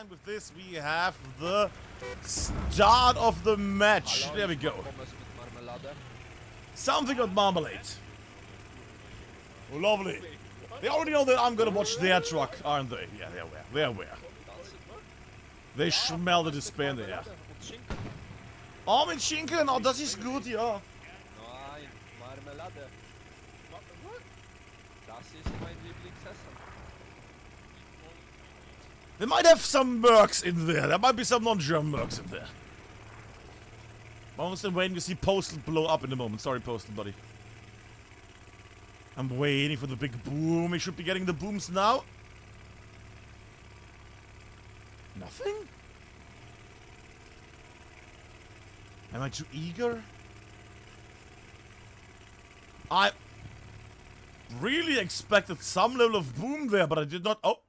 And with this, we have the start of the match. There we go. Something with marmalade. Oh, lovely. They already know that I'm gonna watch their truck, aren't they? Yeah, they're aware. They're aware. They smell the despair in the air. Oh, mit Schinken. Oh, das ist gut, ja. Nein, Marmelade. Das ist mein Lieblingsessen. They might have some mercs in there. There might be some non-German mercs in there. I'm still waiting to see Postal blow up in a moment. Sorry, Postal, buddy. I'm waiting for the big boom. We should be getting the booms now. Nothing? Am I too eager? I really expected some level of boom there, but I did not. Oh.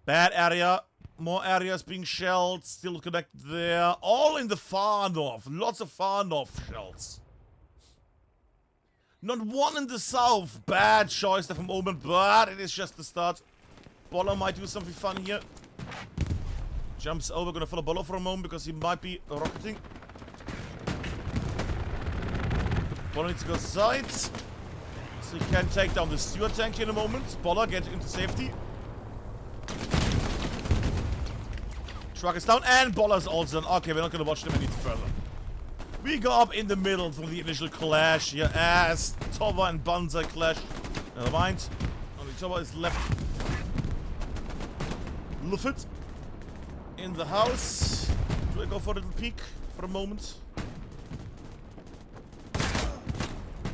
Bad area. More areas being shelled. Still connected there. All in the far north. Lots of far north shells. Not one in the south. Bad choice there from Omen, but it is just the start. Boller might do something fun here. Jumps over, gonna follow Boller for a moment because he might be rocketing. Boller needs to go side. So he can take down the Steward tank in a moment. Boller get into safety. Truck is down and Boller's also done. Okay, we're not gonna watch them any further. We go up in the middle for the initial clash here as Tova and Banzai clash. Never mind. Only Tova is left. Luffit in the house. Do I go for a little peek for a moment?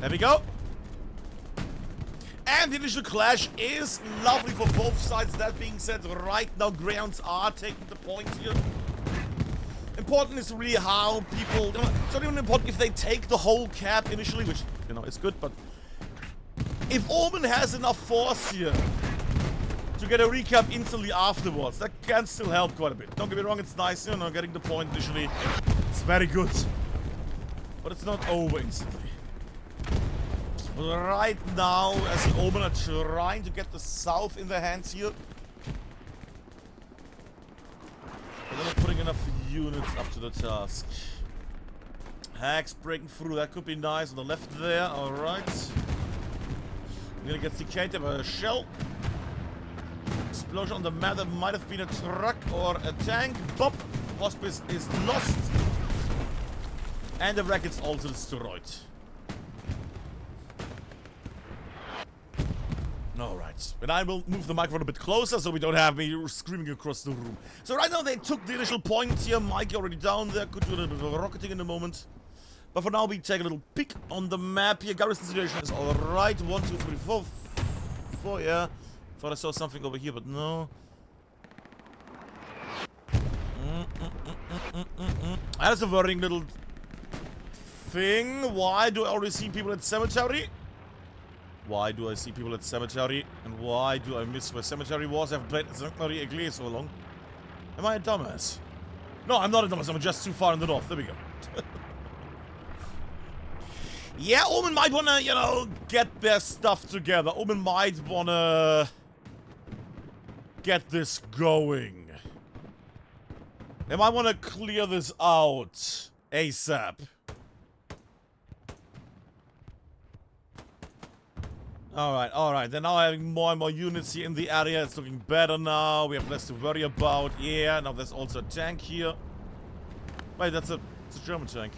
There we go. And the initial clash is lovely for both sides. That being said, right now Greyhounds are taking the point here. Important is really how people... It's not even important if they take the whole cap initially, which, you know, is good, but... If Omen has enough force here to get a recap instantly afterwards, that can still help quite a bit. Don't get me wrong, it's nice, you know, getting the point initially. It's very good. But it's not over instantly. Right now, as the Omen are trying to get the south in their hands here. They're not putting enough units up to the task. Hacks breaking through, that could be nice on the left there, alright. I'm gonna get decayed by a shell. Explosion on the map, that might have been a truck or a tank. Bop! Hospice is lost. And the wreck is also destroyed. Alright, and I will move the microphone a bit closer so we don't have me screaming across the room. So right now they took the initial point here. Mike already down there, could do a little bit of rocketing in a moment. But for now we take a little peek on the map here. Garrison situation is alright. 1, 2, 3, 4. 4, yeah. Thought I saw something over here, but no. That's a worrying little thing. Why do I already see people at cemetery? Why do I see people at cemetery? And why do I miss where cemetery was? I haven't played Cemetery Eglise so long. Am I a dumbass? No, I'm not a dumbass. I'm just too far in the north. There we go. Yeah, Omen might wanna, you know, get their stuff together. Omen might wanna get this going. They might wanna clear this out ASAP. Alright, they're now having more and more units here in the area. It's looking better now. We have less to worry about. Yeah, now there's also a tank here. Wait, it's a German tank.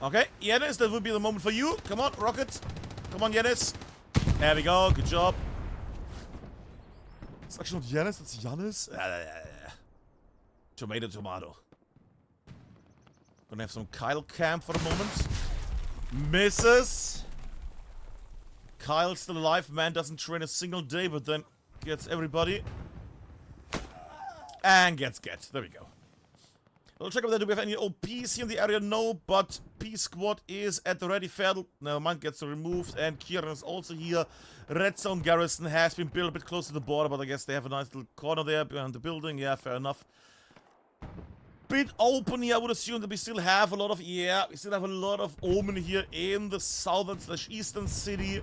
Okay, Yanis, that would be the moment for you. Come on, rocket. Come on, Yanis. There we go, good job. It's actually not Yanis, it's Janis. Tomato, tomato. Gonna have some Kyle camp for a moment. Misses. Kyle's still alive. Man doesn't train a single day, but then gets everybody. And gets get. There we go. We'll check out that. Do we have any OPs here in the area? No, but P squad is at the ready field. Never mind, gets removed. And Kieran is also here. Red zone garrison has been built a bit close to the border, but I guess they have a nice little corner there behind the building. Yeah, fair enough. Bit open here, I would assume that we still have a lot of, we still have a lot of Omen here in the southern/eastern city.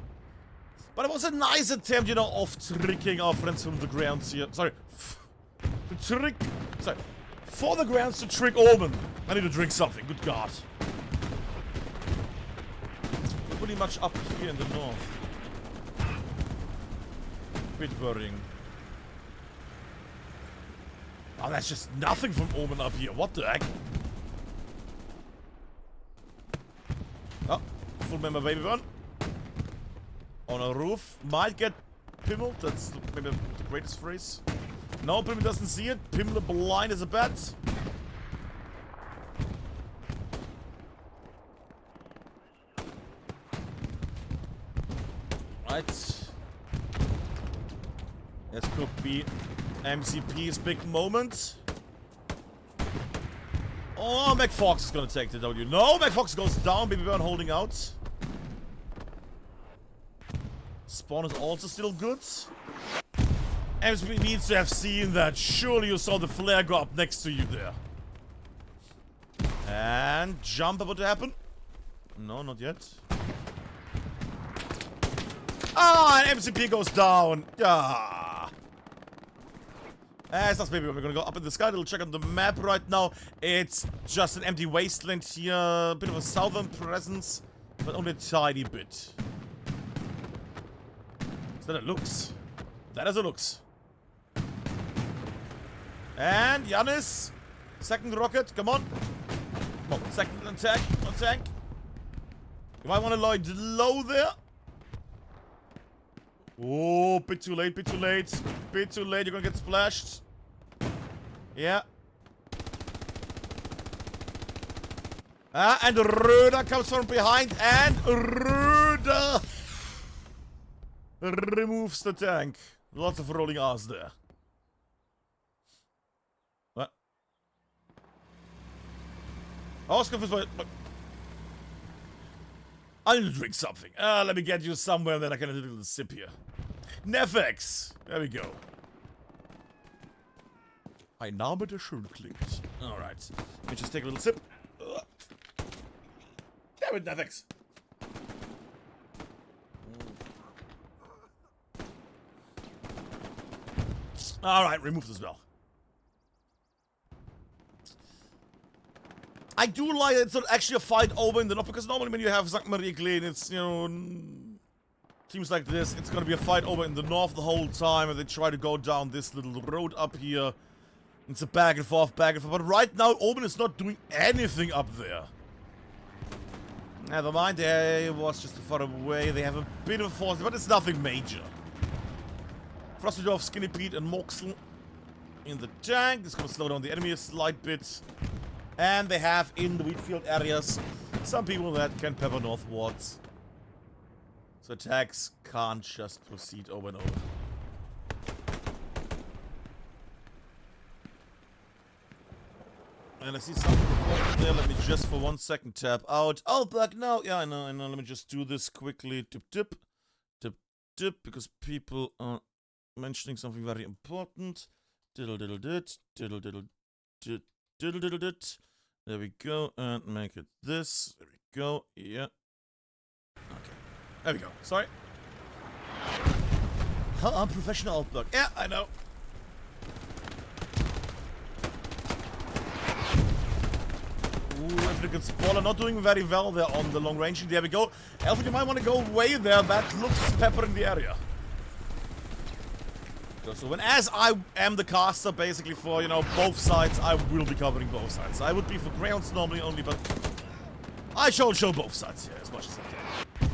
But it was a nice attempt, you know, of tricking our friends from the grounds here. Sorry. Sorry. For the grounds to trick Omen. I need to drink something. Good God. We're pretty much up here in the north. Bit worrying. Oh, that's just nothing from Omen up here. What the heck? Oh, full member baby one. On a roof. Might get pimmeled. That's maybe the greatest phrase. No, Pimmel doesn't see it. Pimmel blind as a bat. Right. This could be MCP's big moment. Oh, McFox is gonna take the W. No, McFox goes down. Baby Burn holding out. Spawn is also still good. MCP needs to have seen that. Surely you saw the flare go up next to you there. And jump about to happen. No, not yet. Ah, and MCP goes down. Ah. That's maybe we're gonna go up in the sky. We'll check on the map right now. It's just an empty wasteland here. A bit of a southern presence, but only a tiny bit. Is that a looks? That is a looks. And Giannis. Second rocket. Come on. Oh, second attack. Attack. You might want to lie low there. Oh, bit too late, bit too late. Bit too late, you're gonna get splashed. Yeah. And Röder comes from behind, and Röder removes the tank. Lots of rolling R's there. What? I was confused by... I need to drink something. Let me get you somewhere that I can do a little sip here. Nefex! There we go. Ein Name, der schön klingt. Alright. Let me just take a little sip. Damn it, Nefex! Alright, remove this well. I do like that it's not actually a fight over in the north, because normally when you have St. Marie Clean, it's, you know, teams like this, it's gonna be a fight over in the north the whole time, and they try to go down this little road up here. It's a back and forth, but right now, Omen is not doing anything up there. Never mind, they was just far away, they have a bit of force, but it's nothing major. Frostedorf, Skinny Pete, and Moxel in the tank. This is gonna slow down the enemy a slight bit. And they have, in the wheat field areas, some people that can pepper northwards. So attacks can't just proceed over and over. And I see something important there. Let me just for 1 second tap out. Oh, back now. Yeah, I know. Let me just do this quickly. Tip, tip. Tip, tip. Because people are mentioning something very important. Diddle, diddle, dit. Diddle, diddle, dit. Diddle, diddle, dit. There we go. And make it this. There we go. Yeah. Okay. There we go. Sorry. Unprofessional outlook. Yeah, I know. Ooh, African Spoiler not doing very well there on the long range. There we go. Alfred, you might want to go way there. That looks pepper in the area. So when as I am the caster basically for, you know, both sides, I will be covering both sides. I would be for Greyhounds normally only, but I shall show both sides here as much as I can.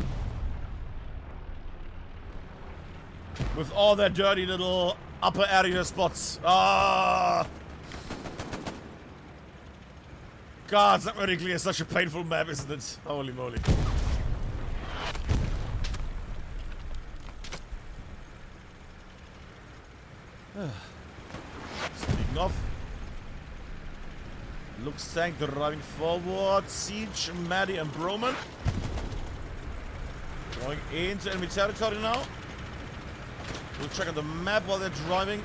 With all their dirty little upper area spots. Ah! God, St. Marie Clean is such a painful map, isn't it? Holy moly. Speaking of, looks tank driving forward. Siege, Maddie, and Broman going into enemy territory now. We'll check out the map while they're driving.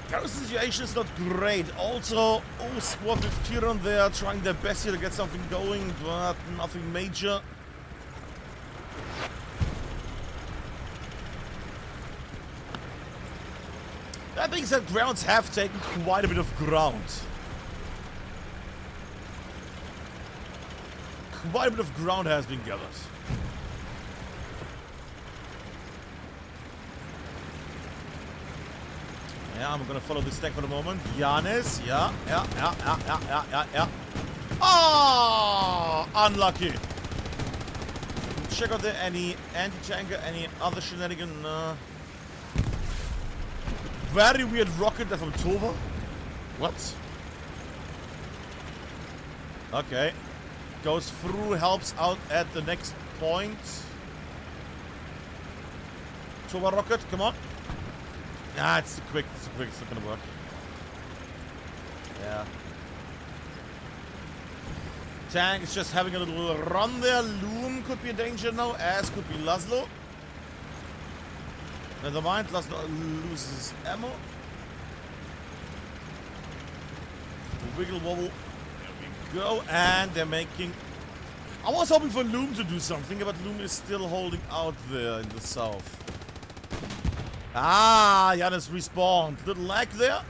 Current situation is not great. Also, squad with Kieran there trying their best here to get something going, but nothing major. That being said, grounds have taken quite a bit of ground. Quite a bit of ground has been gathered. Yeah, I'm gonna follow this tank for the moment. Giannis, yeah. Oh, unlucky. Check out there any anti-tanker, any other shenanigan. Very weird rocket from Tova. What? Okay. Goes through, helps out at the next point. Tova rocket, come on. Ah, it's too quick, it's not gonna work. Yeah. Tank is just having a little run there. Loom could be a danger now, as could be Laszlo. Never mind, Laszlo loses ammo. Wiggle wobble. There we go, and they're making... I was hoping for Loom to do something, but Loom is still holding out there in the south. Ah, Giannis respawned. Little lag there.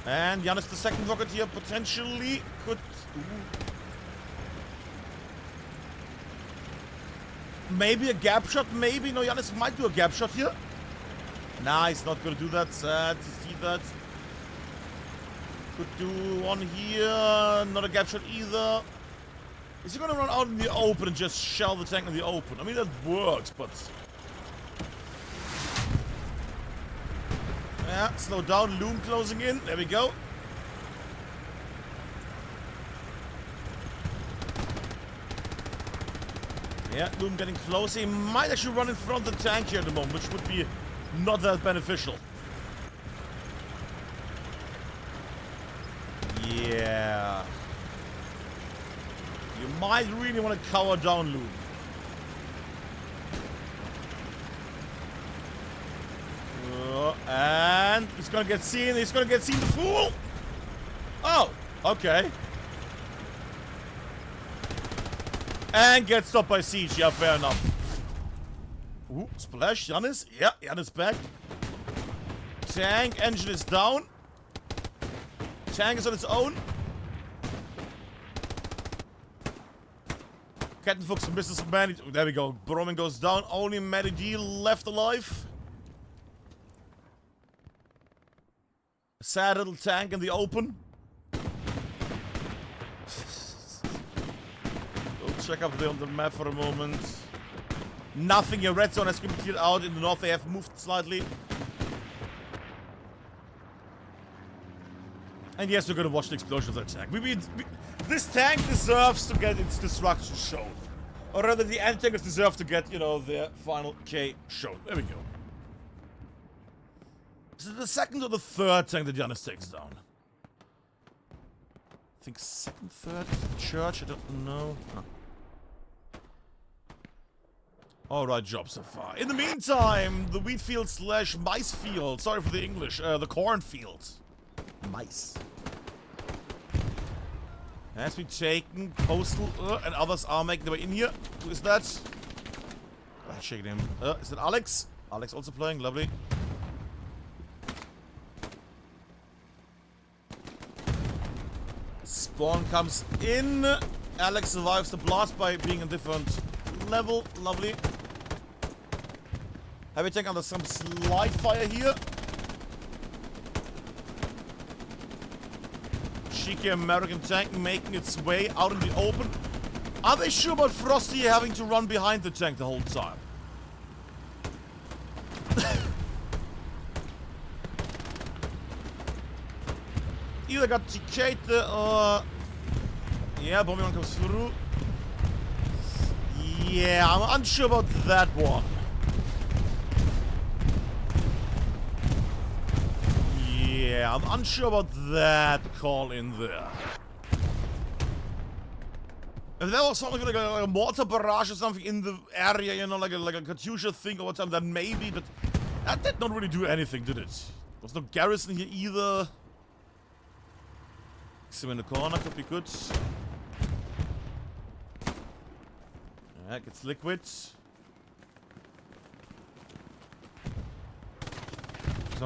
And Giannis, the second rocket here, potentially could... Maybe a gap shot, maybe. No, Giannis might do a gap shot here. Nah, he's not gonna do that. Sad to see that. Could do one here. Not a gap shot either. Is he gonna run out in the open and just shell the tank in the open? I mean, that works, but... Yeah, slow down. Loom closing in. There we go. Yeah, Loom getting closer. He might actually run in front of the tank here at the moment, which would be not that beneficial. Yeah. You might really want to cover down Loom. And he's gonna get seen. He's gonna get seen, the fool. Oh, okay. And get stopped by Siege. Yeah, fair enough. Ooh, splash. Giannis. Yeah, Giannis back. Tank engine is down. Tank is on its own. Captain Fuchs misses man. There we go. Broman goes down. Only Matty D left alive. Sad little tank in the open. We'll check up there on the map for a moment. Nothing here. Red zone has been cleared out. In the north they have moved slightly. And yes, we're gonna watch the explosion of that tank. This tank deserves to get its destruction shown. Or rather, the anti-tankers deserve to get, you know, their final K shown. There we go. Is it the second or the third tank that Giannis takes down? I think second, third, church, I don't know. Huh. Alright, job so far. In the meantime, the wheat field slash mice field. Sorry for the English. The cornfield. Mice. Has been taken. Postal and others are making their way in here. Who is that? I'm shaking him. Is it Alex? Alex also playing. Lovely. Spawn comes in. Alex survives the blast by being a different level. Lovely. Heavy tank under some slight fire here. Cheeky American tank making its way out in the open. Are they sure about Frosty having to run behind the tank the whole time? Either got TK'd or... Yeah, bombing one comes through. Yeah, I'm unsure about that one. Yeah, I'm unsure about that call in there. If there was something like a mortar barrage or something in the area, you know, like a Katyusha thing or whatever, then maybe, but that did not really do anything, did it? There was no garrison here either. See him in the corner, could be good. Yeah, gets liquid.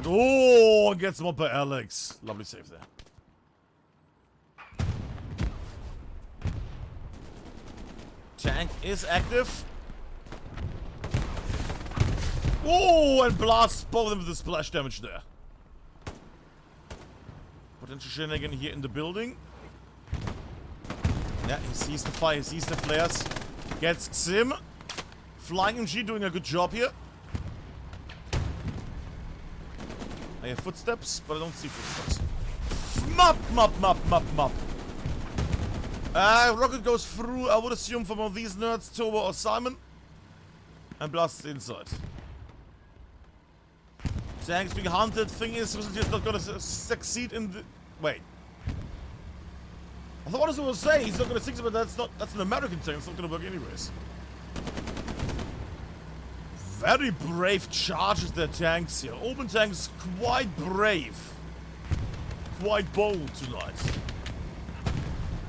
not. Oh, gets mobbed by Alex. Lovely save there. Tank is active. Oh, and blasts both of them with the splash damage there. Potential shenanigan here in the building. Yeah, he sees the fire, he sees the flares. Gets Sim. Flying MG doing a good job here. I hear footsteps, but I don't see footsteps. Mop, mop, mop, mop, mop. Rocket goes through, I would assume, from one of these nerds, Toba or Simon. And blasts inside. Tank's being hunted. Thing is, he's not gonna succeed in the... Wait. I thought I was gonna say he's not gonna succeed, but that's an American tank. It's not gonna work anyways. Very brave charges their tanks here. Open tanks quite brave. Quite bold tonight.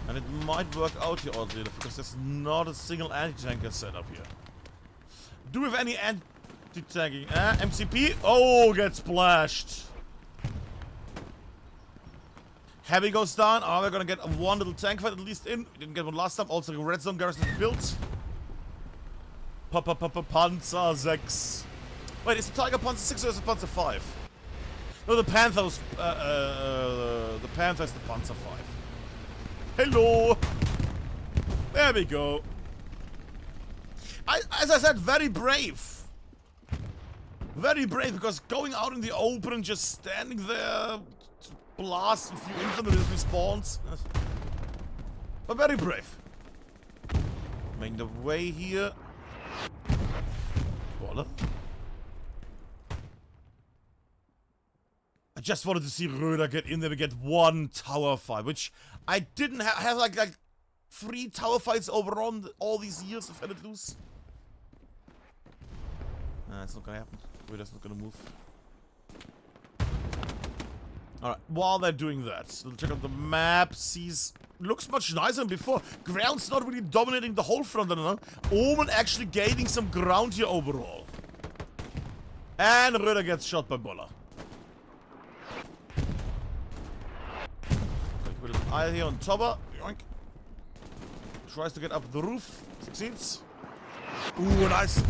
And it might work out here oddly enough, because there's not a single anti-tanker set up here. Do we have any anti-tanking? MCP? Oh, gets splashed. Heavy goes down. Oh, we're gonna get one little tank fight at least in. We didn't get one last time. Also, the red zone garrison is built. Panzer 6. Wait, is the Tiger Panzer 6 or is it Panzer 5? No, the Panther's the Panther's the Panzer 5. Hello! There we go. As I said, very brave. Very brave, because going out in the open and just standing there to blast a few infantry respawns. But very brave. Making the way here. Voila. I just wanted to see Röder get in there. We get one tower fight, which I didn't have like 3 tower fights overall all these years of Let Loose. It's not gonna happen. Röder's not gonna move. Alright, while they're doing that, we'll check out the map. Looks much nicer than before. Ground's not really dominating the whole front, I don't know. Omen actually gaining some ground here overall. And Röder gets shot by Boller. With an eye here on Tobber. Yoink. Tries to get up the roof. Succeeds. Ooh, nice.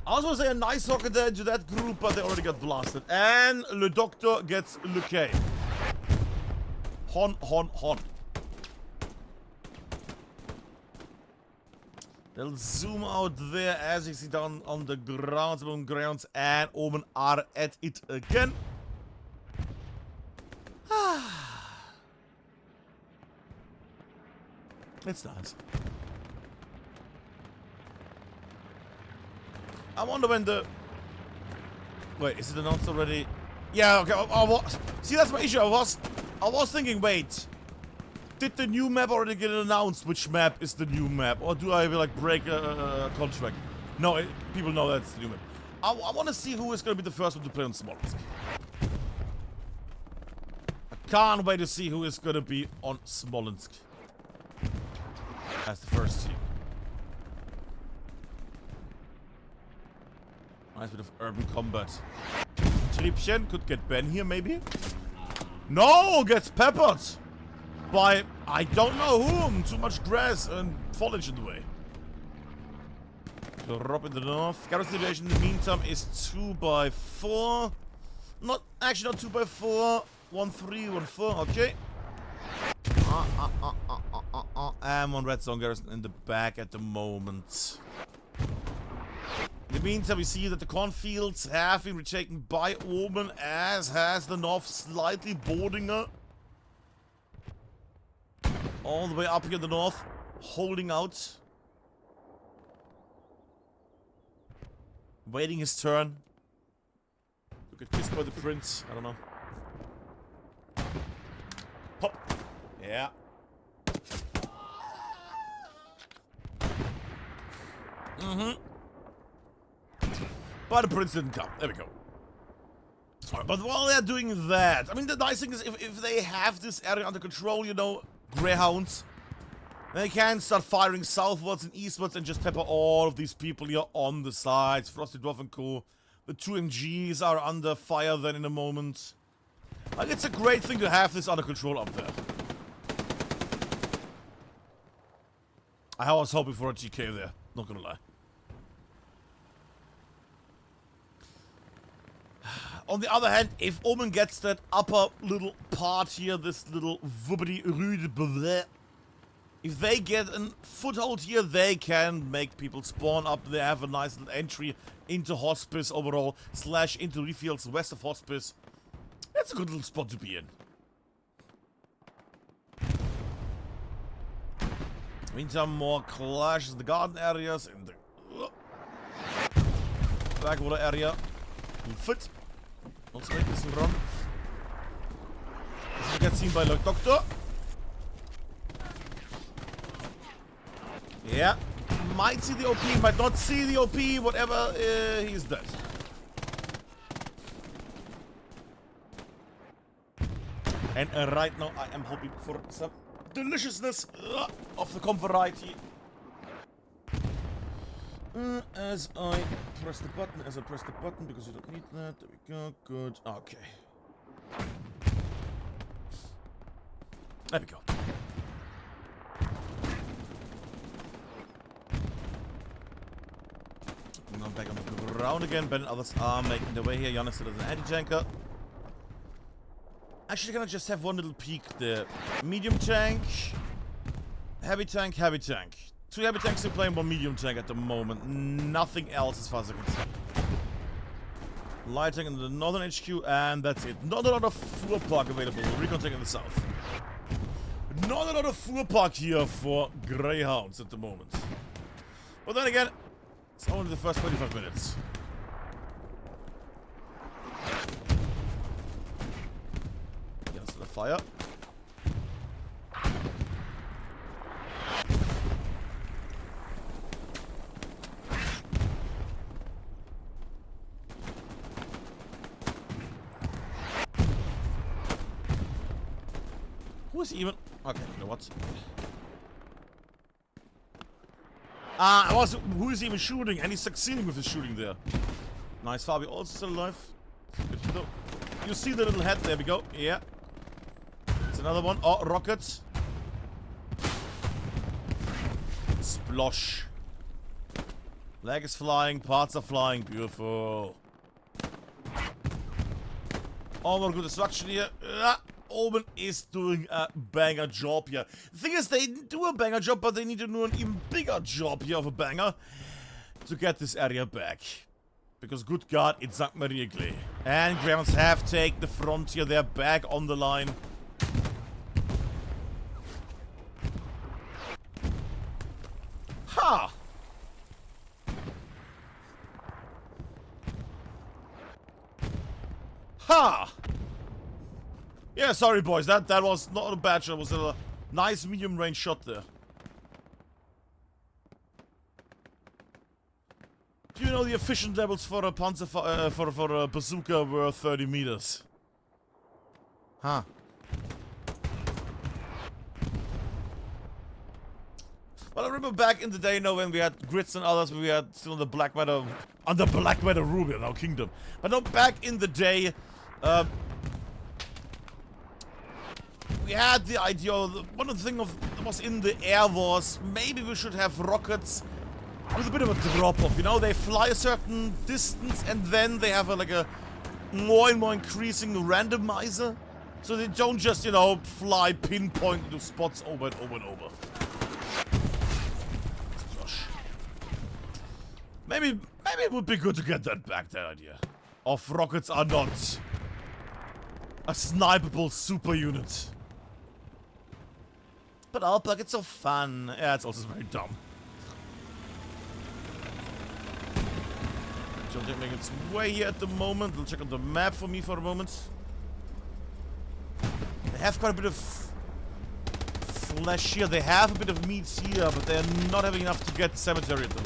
I was gonna say a nice rocket there to that group, but they already got blasted. And Le Doctor gets Le K. Hon, hon, hon. They'll zoom out there as you see down on the grounds, and Omen are at it again. It's nice. I wonder when the... Wait, is it announced already? Yeah, okay. See, that's my issue. I was thinking, wait. Did the new map already get announced? Which map is the new map? Or do I like break a contract? No, people know that's the new map. I want to see who is going to be the first one to play on Smolensk. I can't wait to see who is going to be on Smolensk as the first team. Nice bit of urban combat. Triebchen could get Ben here, maybe? No! Gets peppered! By, I don't know whom! Too much grass and foliage in the way. Drop in the north. Garrison situation in the meantime is 2x4. Not, actually not 2x4. 1-3, 1-4, okay. And one red zone garrison in the back at the moment. In the meantime, we see that the cornfields have been retaken by Omen, as has the north slightly boarding her. All the way up here in the north, holding out. Waiting his turn. To get kissed by the prince, I don't know. Pop! Yeah. But the prince didn't come. There we go. Right, but while they're doing that, I mean, the nice thing is if they have this area under control, you know, Greyhounds, they can start firing southwards and eastwards and just pepper all of these people here on the sides. Frosty Dwarf and Co. The 2 MGs are under fire then in a moment. Like, it's a great thing to have this under control up there. I was hoping for a TK there, not gonna lie. On the other hand, if Omen gets that upper little part here, this little wubbity rüde bleh, if they get a foothold here, they can make people spawn up. They have a nice little entry into Hospice overall, / into refields west of Hospice. That's a good little spot to be in. Meantime, more clashes in the garden areas, in the backwater area. Fit. Also make this run. Doesn't get seen by the doctor. Yeah. Might see the OP, might not see the OP, whatever, he's dead. And right now I am hoping for some deliciousness of the comp variety. As I press the button, because you don't need that. There we go, good. Okay. There we go. Now back on the ground again. Ben and others are making their way here. Jan is still as an anti-tanker. Actually, can I just have one little peek there? Medium tank, heavy tank, heavy tank. 2 heavy tanks still playing 1 medium tank at the moment. Nothing else as far as I can see. Light tank in the northern HQ, and that's it. Not a lot of Fuhr Park available. Recon tank in the south. Not a lot of Fuhr Park here for Greyhounds at the moment. But then again, it's only the first 25 minutes. Yes, the fire. Who is even? Okay, you know what? Who is even shooting? And he's succeeding with his shooting there. Nice, Fabi also still alive. You see the little head, there we go. Yeah. It's another one. Oh, rocket. Splosh. Leg is flying, parts are flying. Beautiful. Oh, more good destruction here. Omen is doing a banger job here. The thing is, they do a banger job, but they need to do an even bigger job here of a banger to get this area back. Because, good God, it's St. Maria. And Greyhounds have taken the front here. They're back on the line. Ha! Ha! Yeah, sorry boys, that was not a bad shot, it was a nice medium range shot there. Do you know the efficient levels for a Panzer for a bazooka were 30 meters? Huh. Well, I remember back in the day, when we had Grits and others, we had still under Black Matter Ruby, now Kingdom. But no, back in the day, we had the idea, one of the things that was in the air was maybe we should have rockets with a bit of a drop-off, you know? They fly a certain distance and then they have like a more and more increasing randomizer. So they don't just, fly pinpoint into spots over and over and over. Gosh. Maybe it would be good to get that back, that idea. Of rockets are not a snipeable super unit. But Alpag, it's so fun. Yeah, it's also very dumb. Don't making its way here at the moment. We'll check on the map for me for a moment. They have quite a bit of flesh here. They have a bit of meat here, but they're not having enough to get cemetery at the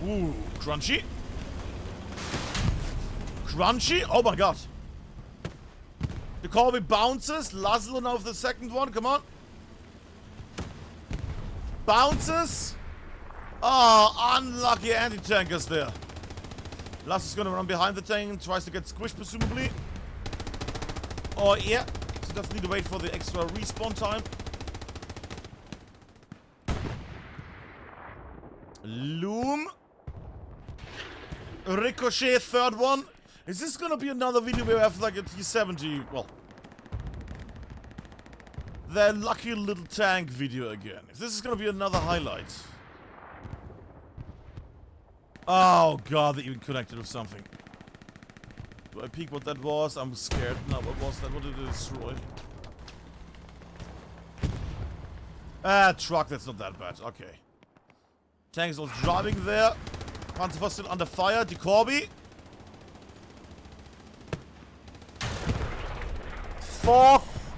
moment. Ooh, crunchy. Crunchy? Oh my god. You call me bounces? Laszlo now for the second one, come on. Bounces? Oh, unlucky anti-tankers there. Last is gonna run behind the tank and tries to get squished, presumably. Oh, yeah. So doesn't need to wait for the extra respawn time. Loom. Ricochet, third one. Is this gonna be another video where we have like a T-70? Well, the lucky little tank video again. If this is gonna be another highlight. Oh god, they even connected with something. Do I peek what that was? I'm scared. No, what was that? What did it destroy? Ah, truck, that's not that bad. Okay. Tank is all driving there. Panzer still under fire. Decorby. Fourth.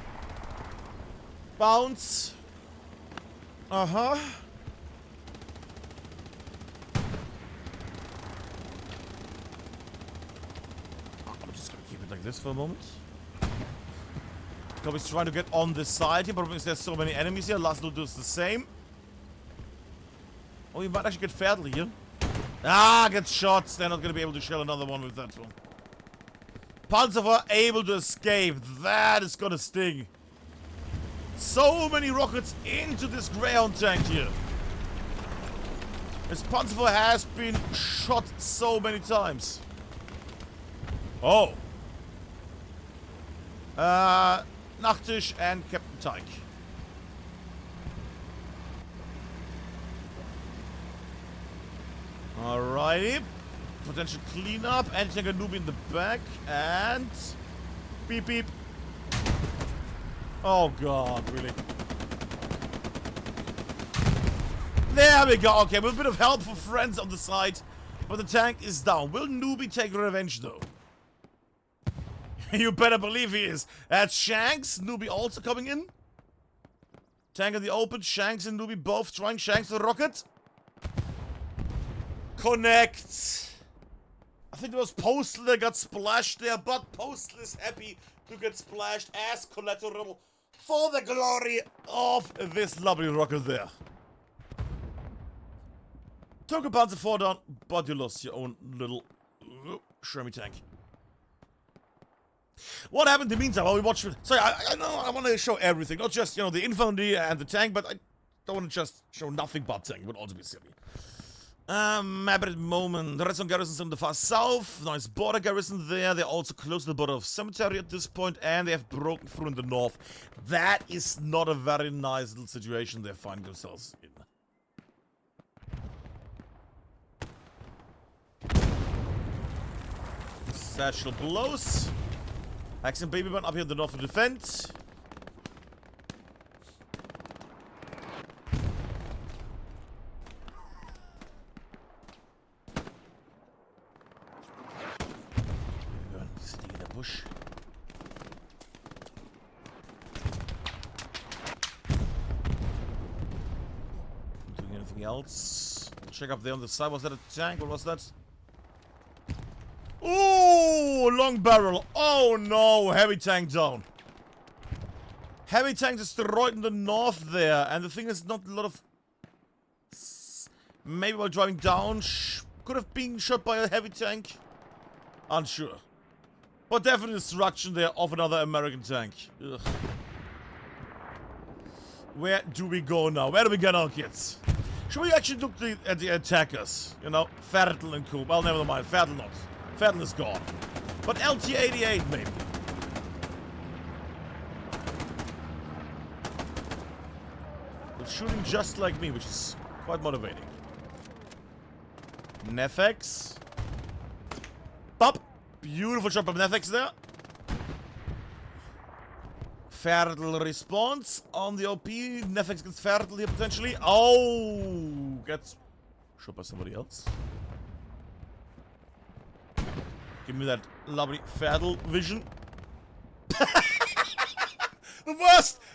Bounce. Uh-huh. I'm just gonna keep it like this for a moment. Decorby's trying to get on this side here, but because there's so many enemies here, Laszlo does the same. Oh, you might actually get Ferdl here. Ah, gets shots. They're not gonna be able to shell another one with that one. Panzer able to escape. That is gonna sting. So many rockets into this Greyhound tank here. This Panzer has been shot so many times. Oh. Nachtisch and Captain Tyke. Alrighty. Potential cleanup. Anti-tanker noob in the back. And... beep beep. Oh god, really? There we go. Okay, with a bit of help for friends on the side. But the tank is down. Will Newbie take revenge though? You better believe he is. That's Shanks. Newbie also coming in. Tank in the open. Shanks and Newbie both trying. Shanks the rocket. Connect. I think it was Postal that got splashed there, but Postal is happy to get splashed as collateral for the glory of this lovely rocket there. Took a Panzer 4 down, but you lost your own little Shermie tank. What happened in the meantime while we watched... Sorry, I know I want to show everything, not just, you know, the infantry and the tank, but I don't want to just show nothing but tank. It would also be silly. Map at the moment. The redstone garrisons in the far south. Nice border garrison there. They're also close to the border of cemetery at this point, and they have broken through in the north. That is not a very nice little situation they find themselves in. Satchel blows. Axe Baby Bun up here in the north to defend. Sitting in a bush. Doing anything else? We'll check up there on the side. Was that a tank? What was that? Ooh, long barrel. Oh no, heavy tank down. Heavy tank destroyed in the north there. And the thing is, not a lot of... Maybe while driving down, could have been shot by a heavy tank. Unsure. But definitely destruction there of another American tank. Ugh. Where do we go now? Where do we get our kids? Should we actually look at the attackers? You know, Ferdl and Co. Well, never mind. Ferdl not. Ferdl is gone. But LT-88 maybe. They're shooting just like me, which is quite motivating. Nefex. Pop. Beautiful shot by Nefex there. Ferdl response on the OP. Nefex gets Ferdl here potentially. Oh, gets shot by somebody else. Give me that lovely Ferdl vision.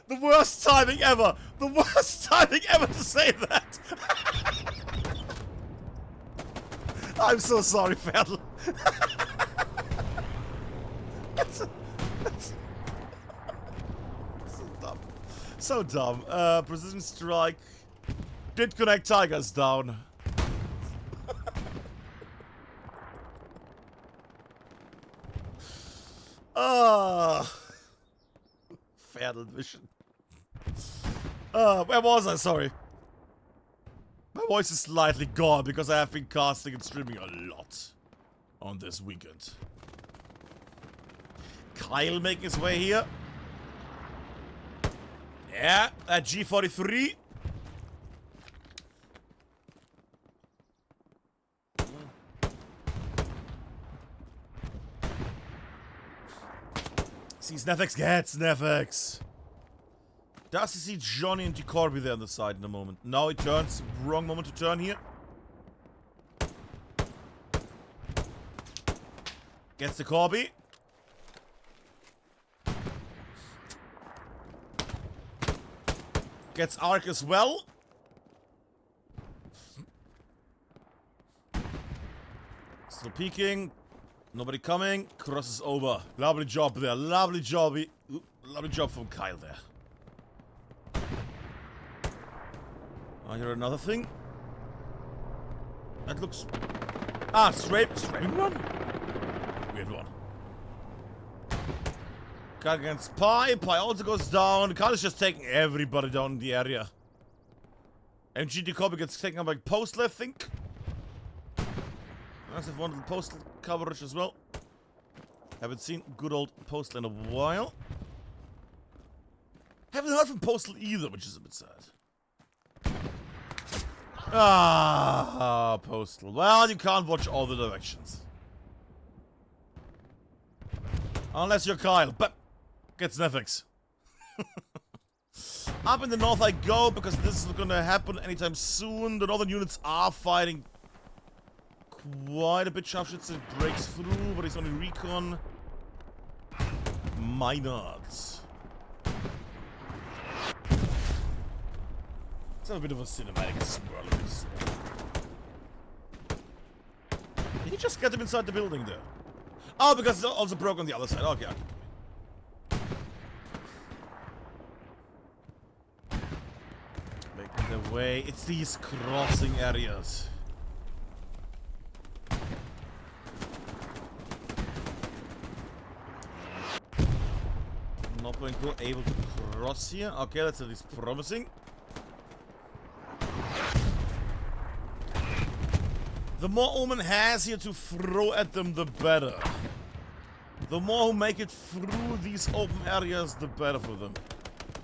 The worst timing ever. The worst timing ever to say that. I'm so sorry, Ferdl. That's so dumb. So dumb. Precision strike. Did connect Tigers down. Fair vision. Where was I? Sorry. My voice is slightly gone because I have been casting and streaming a lot on this weekend. Kyle making his way here. Yeah, at G43. Sees Nefex, gets Nefex. Does he see Johnny and Corby there on the side in a moment? Now he turns. Wrong moment to turn here. Gets the Corby. Gets Ark as well. Still peeking. Nobody coming. Crosses over. Lovely job there. Lovely job. Lovely job from Kyle there. I hear another thing. That looks... Ah, strafing one? Weird one. Kyle against Pi. Pi also goes down. Kyle is just taking everybody down in the area. MGD Kobe gets taken up by Postler, I think. Nice if one of the Postal coverage as well. Haven't seen good old Postal in a while. Haven't heard from Postal either, which is a bit sad. Ah, Postal. Well, you can't watch all the directions. Unless you're Kyle, but gets Nefex. Up in the north I go, because this is gonna happen anytime soon. The northern units are fighting quite a bit. Scharfschütze breaks through, but he's only recon. Maynards. Let's have a bit of a cinematic swirl. Did he just get him inside the building there? Oh, because it's also broke on the other side. Okay, okay. Making their way. It's these crossing areas. Not going to be able to cross here. Okay, that's at least promising. The more Omen has here to throw at them, the better. The more who make it through these open areas, the better for them.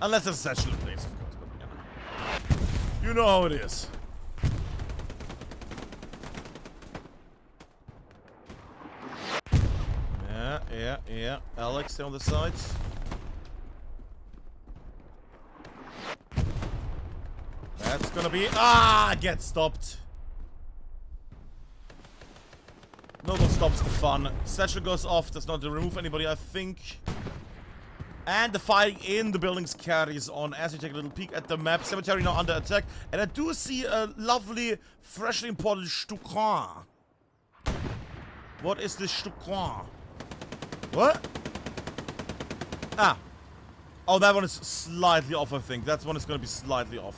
Unless there's actually a place, of course. But, you know how it is. Yeah. Alex, stay on the side. That's gonna be... Ah! Get stopped. No one stops the fun. Satchel goes off. Does not remove anybody, I think. And the fighting in the buildings carries on as we take a little peek at the map. Cemetery now under attack. And I do see a lovely, freshly imported Stukan. What is this Stukan? What? Ah. Oh, that one is slightly off, I think. That one is going to be slightly off.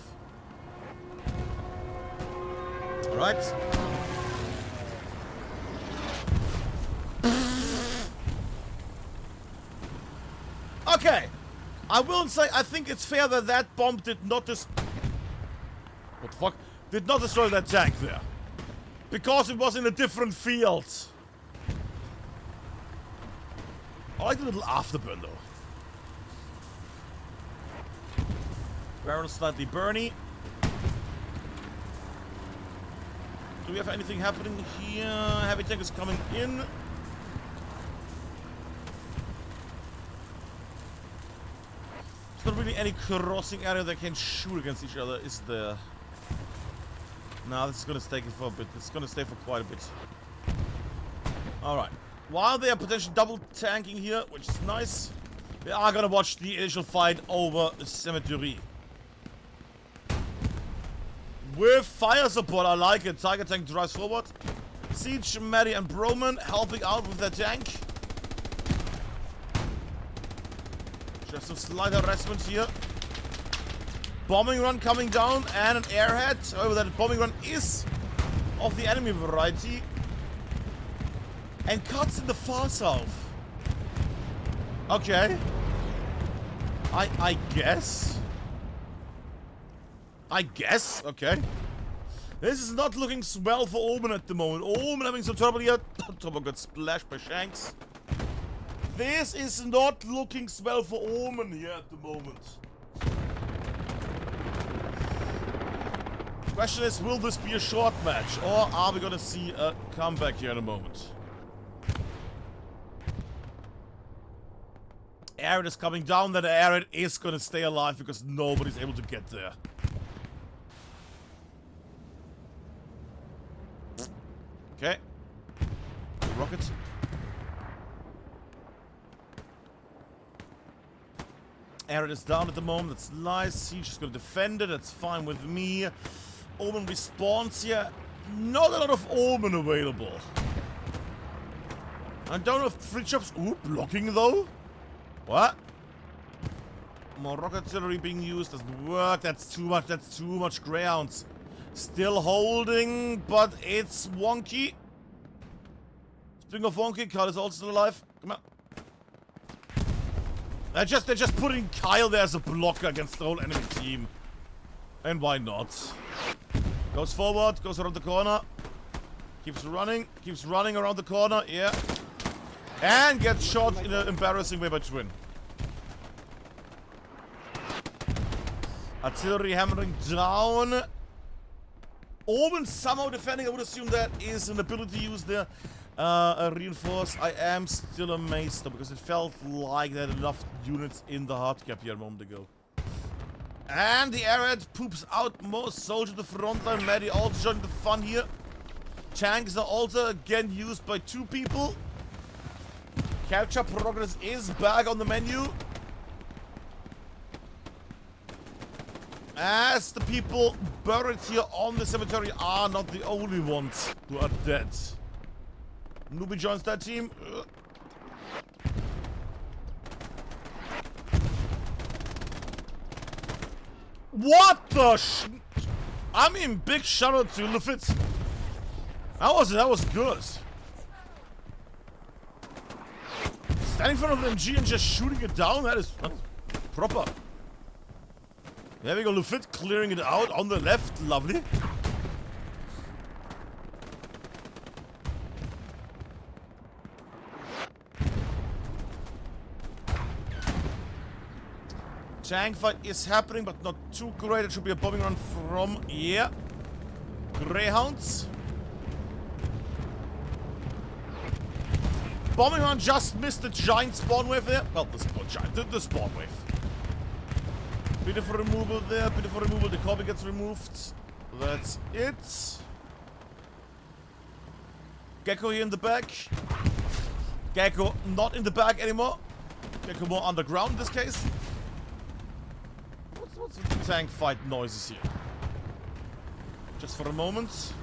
Alright. Okay. I will say, I think it's fair that that bomb did not what the fuck? Did not destroy that tank there. Because it was in a different field. I like the little afterburn, though. Barrel slightly burny. Do we have anything happening here? Heavy tank is coming in. There's not really any crossing area that can shoot against each other, is there? No, this is gonna stay for a bit. It's gonna stay for quite a bit. Alright. While they are potentially double tanking here, which is nice, we are gonna watch the initial fight over the cemetery. With fire support, I like it. Tiger tank drives forward. Siege, Maddie, and Broman helping out with their tank. Just some slight harassment here. Bombing run coming down and an airhead. However, that bombing run is of the enemy variety. And cuts in the far south. Okay. I guess. Okay. This is not looking well for Omen at the moment. Omen having some trouble here. Tobo got splashed by Shanks. This is not looking well for Omen here at the moment. Question is, will this be a short match? Or are we gonna see a comeback here in a moment? Arid is coming down, then Arid is gonna stay alive because nobody's able to get there. Okay. Rocket. Arid is down at the moment, that's nice. Siege is gonna defend it, that's fine with me. Omen respawns here. Not a lot of Omen available. I don't have free chops. Ooh, blocking though? What? More rocket artillery being used, doesn't work. That's too much Greyhounds. Still holding, but it's wonky. Speaking of wonky, Kyle is also still alive. Come on. They're just putting Kyle there as a blocker against the whole enemy team. And why not? Goes forward, goes around the corner. Keeps running around the corner, yeah. And gets shot in an embarrassing way by Twin. Artillery hammering down. Omen somehow defending, I would assume that is an ability used there. Reinforce. I am still amazed though, because it felt like there had enough units in the hard cap here a moment ago. And the Arid poops out more soldiers to the front line. Maddie also joining the fun here. Tanks are also again used by 2 people. Capture progress is back on the menu. As the people buried here on the cemetery are not the only ones who are dead. Newbie joins that team. What the I mean, big shout out to Lufit. That was good. Standing in front of an MG and just shooting it down, that's proper. There we go, Lufit clearing it out on the left, lovely. Tank fight is happening, but not too great. It should be a bombing run from here. Greyhounds. Bombing run just missed the giant spawn wave there. Well, the spawn wave. Bit of a removal there, bit of a removal. The copy gets removed. That's it. Gecko here in the back. Gecko not in the back anymore. Gecko more underground in this case. What's with the tank fight noises here? Just for a moment.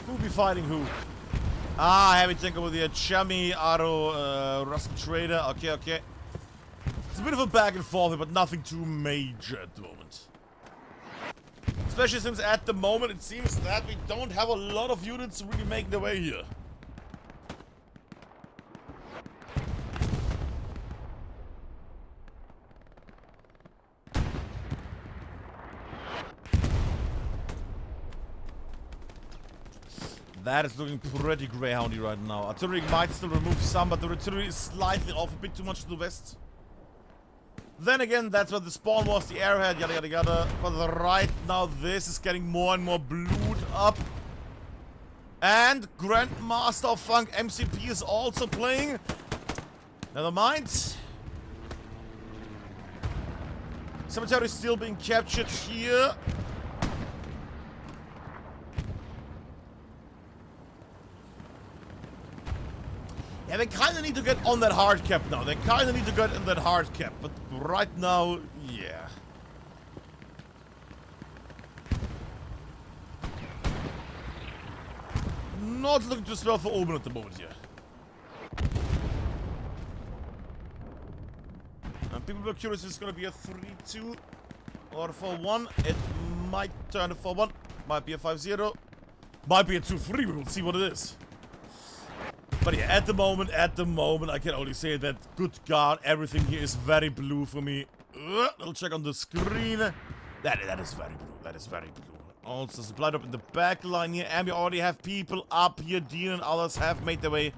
Who'll be fighting who? Ah, heavy tank over there. Chummy, Arrow, Russell Trader. Okay. It's a bit of a back and forth, but nothing too major at the moment. Especially since at the moment it seems that we don't have a lot of units really making their way here. That is looking pretty greyhoundy right now. Artillery might still remove some, but the artillery is slightly off, a bit too much to the west. Then again, that's where the spawn was, the arrowhead, yada yada yada. But right now, this is getting more and more blued up. And Grandmaster of Funk MCP is also playing. Never mind. Cemetery is still being captured here. Yeah, they kind of need to get on that hard cap now. They kind of need to get in that hard cap. But right now, yeah. Not looking too swell for Omen at the moment here. And people were curious if it's going to be a 3-2 or a 4-1. It might turn a 4-1. Might be a 5-0. Might be a 2-3. We will see what it is. But yeah, at the moment, I can only say that, good God, everything here is very blue for me. Little check on the screen. That is very blue. That is very blue. Also, supply drop in the back line here, and we already have people up here. Dean and others have made their way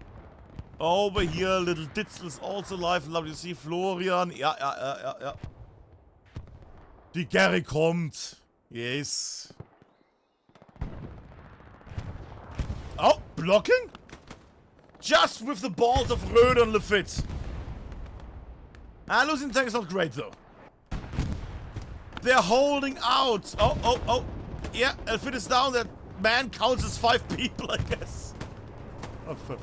over here. Little Ditzel is also live. Lovely to see Florian. Ja. Die Gary kommt. Yes. Oh, blocking? Just with the balls of Röder and Lafitte. Losing tank is not great, though. They're holding out. Oh. Yeah, Lafitte is down. That man counts as 5 people, I guess. Oh, for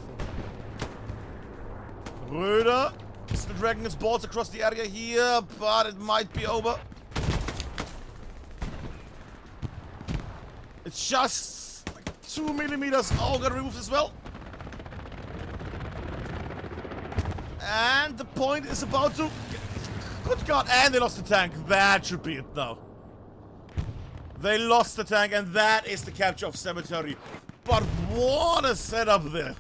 Röder still dragging his balls across the area here, but it might be over. It's just like 2 millimeters. Oh, got removed as well. And the point is about to... Good God, and they lost the tank. That should be it now. They lost the tank, and that is the capture of Cemetery. But what a setup there.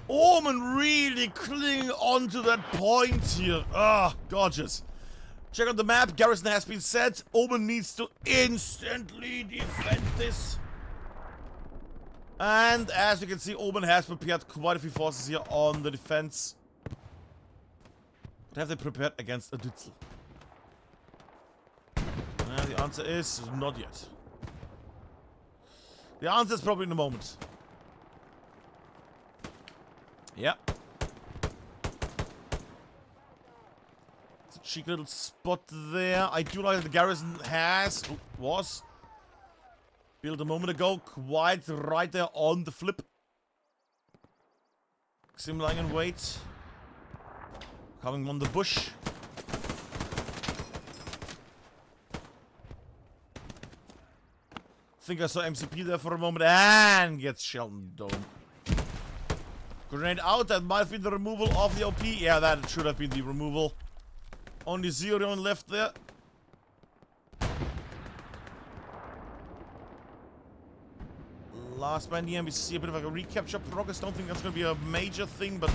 Omen really clinging on to that point here. Ah, gorgeous. Check out the map. Garrison has been set. Omen needs to instantly defend this. And as you can see, Omen has prepared quite a few forces here on the defense. But have they prepared against a Ditzel? The answer is not yet. The answer is probably in a moment. Yeah. It's a cheeky little spot there. I do like that the garrison was built a moment ago, quite right there on the flip. Sim lying in wait. Coming on the bush. Think I saw MCP there for a moment and gets Shelton Dome. Grenade out, that might have been the removal of the OP. Yeah, that should have been the removal. Only Zerion left there. Last man here, we see a bit of a recapture progress. Don't think that's going to be a major thing, but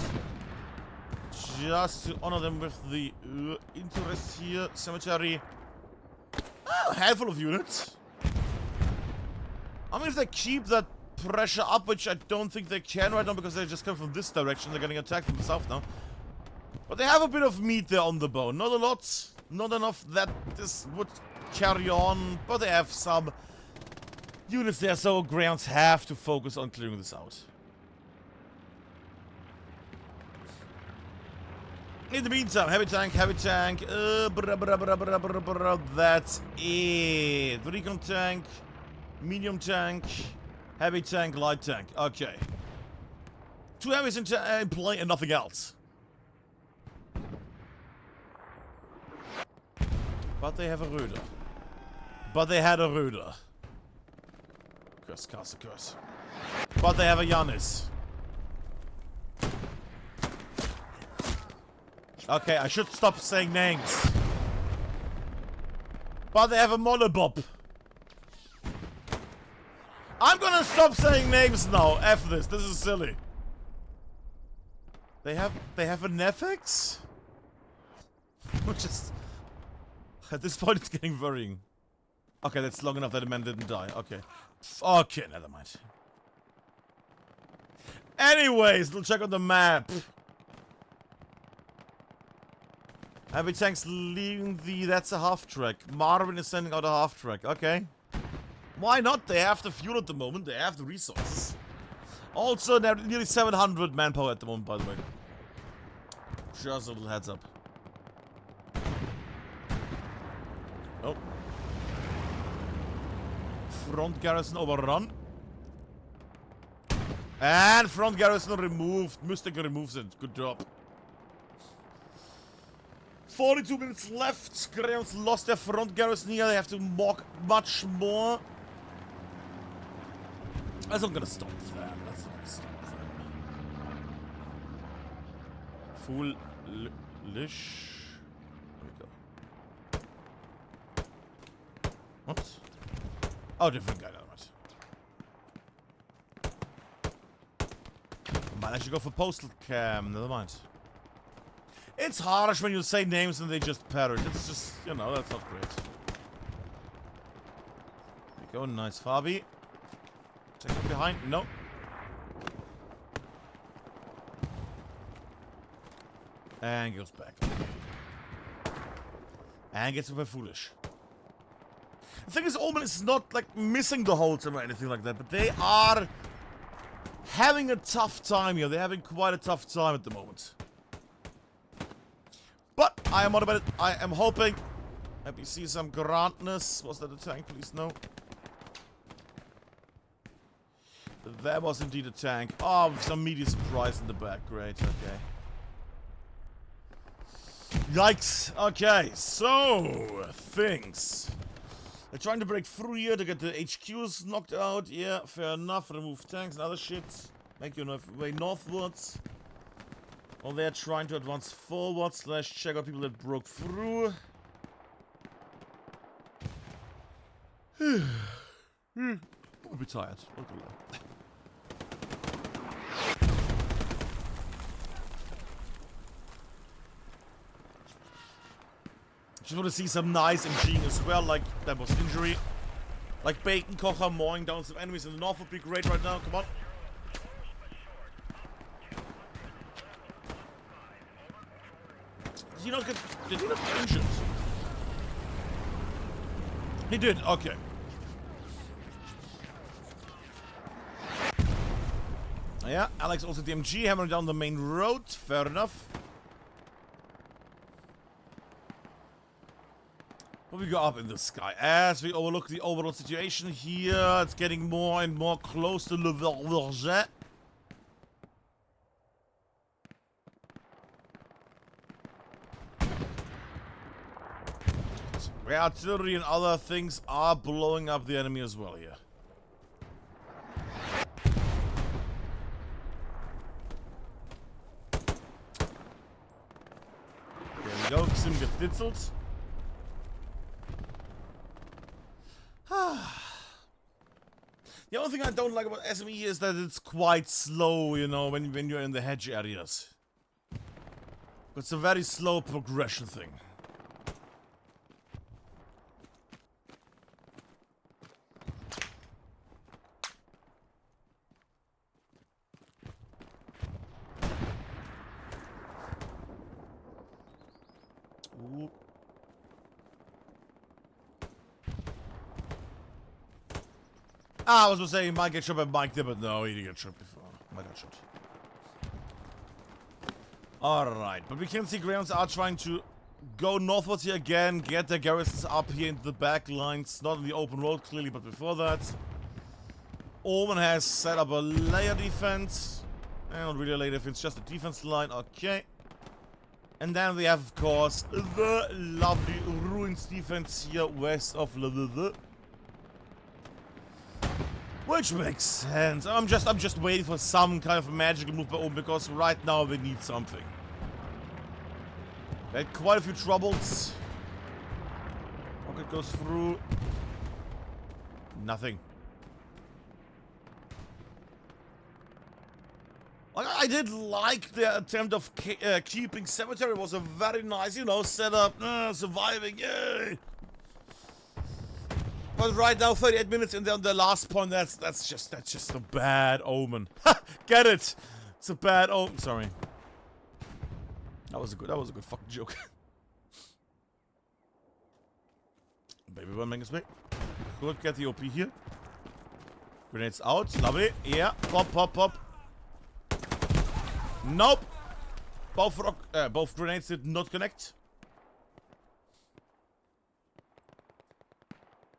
just to honor them with the interest here. Cemetery. A handful of units. I mean, if they keep that pressure up, which I don't think they can right now because they just come from this direction. They're getting attacked from the south now. But they have a bit of meat there on the bone. Not a lot. Not enough that this would carry on. But they have some units there, so Greyhounds have to focus on clearing this out. In the meantime, heavy tank. That's it. Recon tank. Medium tank, heavy tank, light tank. Okay. 2 heavies in play and nothing else. But they have a Röder. But they had a Röder. Curse. But they have a Giannis. Okay, I should stop saying names. But they have a Monobob. I'm gonna stop saying names now. F this. This is silly. They have a Nefex? Which is... At this point it's getting worrying. Okay, that's long enough that the man didn't die. Okay. Okay, never mind. Anyways, we'll check on the map. Heavy tanks leaving the... That's a half track. Marvin is sending out a half track. Okay. Why not? They have the fuel at the moment. They have the resources. Also, they're nearly 700 manpower at the moment, by the way. Just a little heads up. Oh. Front garrison overrun. And front garrison removed. Mystic removes it. Good job. 42 minutes left. Greyhounds lost their front garrison here. They have to walk much more. That's not gonna stop them. That's not gonna stop them. Foolish. There we go. What? Oh, different guy, damn it. Might actually go for postal cam. Never mind. It's harsh when you say names and they just parrot. It's just, you know, that's not great. There we go. Nice, Fabi. Take him behind. No. And goes back. And gets a bit foolish. The thing is, Omen is not like missing the whole time or anything like that, but they are having a tough time here. They're having quite a tough time at the moment. But I am motivated. I am hoping. Let me see some grandness. Was that a tank, please? No. That was indeed a tank. Oh, with some media surprise in the back. Great, okay. Yikes. Okay, so things. They're trying to break through here to get the HQs knocked out. Yeah, fair enough. Remove tanks and other shit. Make your way northwards. While they're trying to advance forward / check out people that broke through. I'll be tired. I'll do that. Just want to see some nice MGing as well, like that was injury. Like Bacon Kocher mowing down some enemies in the north would be great right now, come on. Did he not get injured? He did, okay. Yeah, Alex also DMG hammering down the main road, fair enough. What we got up in the sky? As we overlook the overall situation here, it's getting more and more close to Le Verger. Where artillery and other things are blowing up the enemy as well here. There we go, Sim gets ditzeled. The only thing I don't like about SME is that it's quite slow, you know, when you're in the hedge areas. It's a very slow progression thing. Ooh. I was gonna say he might get shot by Mike there, but no, he didn't get shot before. Mike got shot. Alright, but we can see Greyhounds are trying to go northwards here again, get their garrisons up here into the back lines. Not in the open road, clearly, but before that. Omen has set up a layer defense. Not really a layer defense, just a defense line, okay. And then we have, of course, the lovely Ruins defense here west of Le. Which makes sense. I'm just waiting for some kind of magical move by Omen because right now they need something. They had quite a few troubles. Rocket goes through. Nothing. I did like the attempt of keeping cemetery. It was a very nice, you know, setup. Surviving, yay! But right now, 38 minutes in the last point. That's just a bad omen. Get it? It's a bad omen. Sorry. That was a good fucking joke. Baby one making me. Good, get the OP here. Grenades out. Love it. Yeah. Pop, pop, pop. Nope. Both grenades did not connect.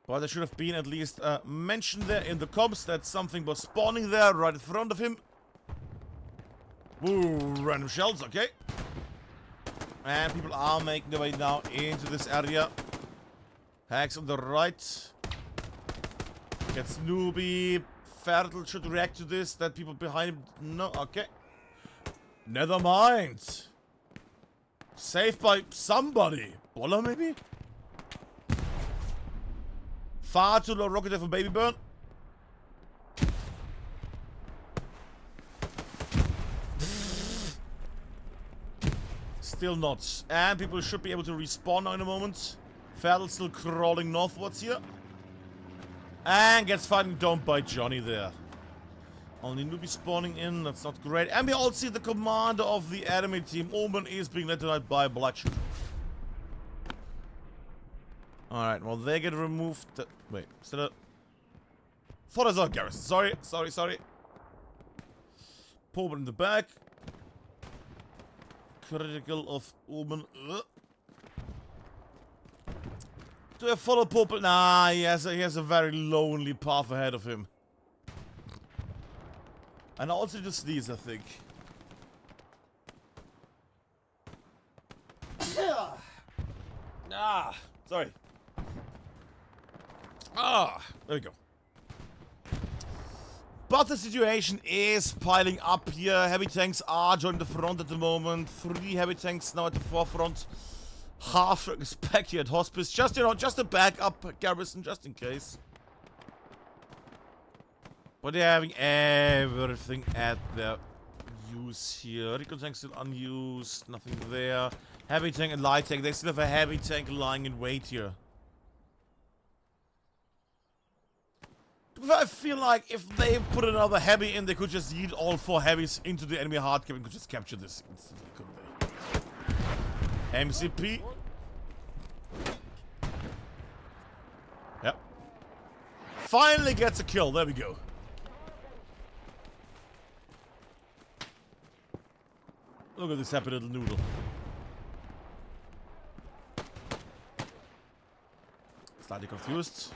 But there should have been at least mentioned there in the comms that something was spawning there right in front of him. Ooh, random shells, okay. And people are making their way now into this area. Hacks on the right. Gets Newbie. Fertile should react to this. That people behind him. No, okay. Never mind. Saved by somebody. Boller maybe? Far too low rocket there for Baby Burn. Still not. And people should be able to respawn now in a moment. Fadl still crawling northwards here. And gets fighting domed by Johnny there. Only newbie spawning in, that's not great. And we all see the commander of the enemy team, Omen, is being led tonight by Blackshoot. Alright, well they get removed. Wait, is that a... Thought I saw a garrison. Sorry. Pobel in the back. Critical of Omen. Do I follow Pobel? Nah, he has a very lonely path ahead of him. And also just these, I think. Sorry. There we go. But the situation is piling up here. Heavy tanks are joining the front at the moment. 3 heavy tanks now at the forefront. Half is back here at hospice. Just, you know, just a backup garrison, just in case. But they're having everything at their use here. Recon tank still unused. Nothing there. Heavy tank and light tank. They still have a heavy tank lying in wait here. I feel like if they put another heavy in, they could just yeet all 4 heavies into the enemy hardcap and could just capture this instantly, couldn't they? MCP. Yep. Finally gets a kill. There we go. Look at this happy little noodle. Slightly confused.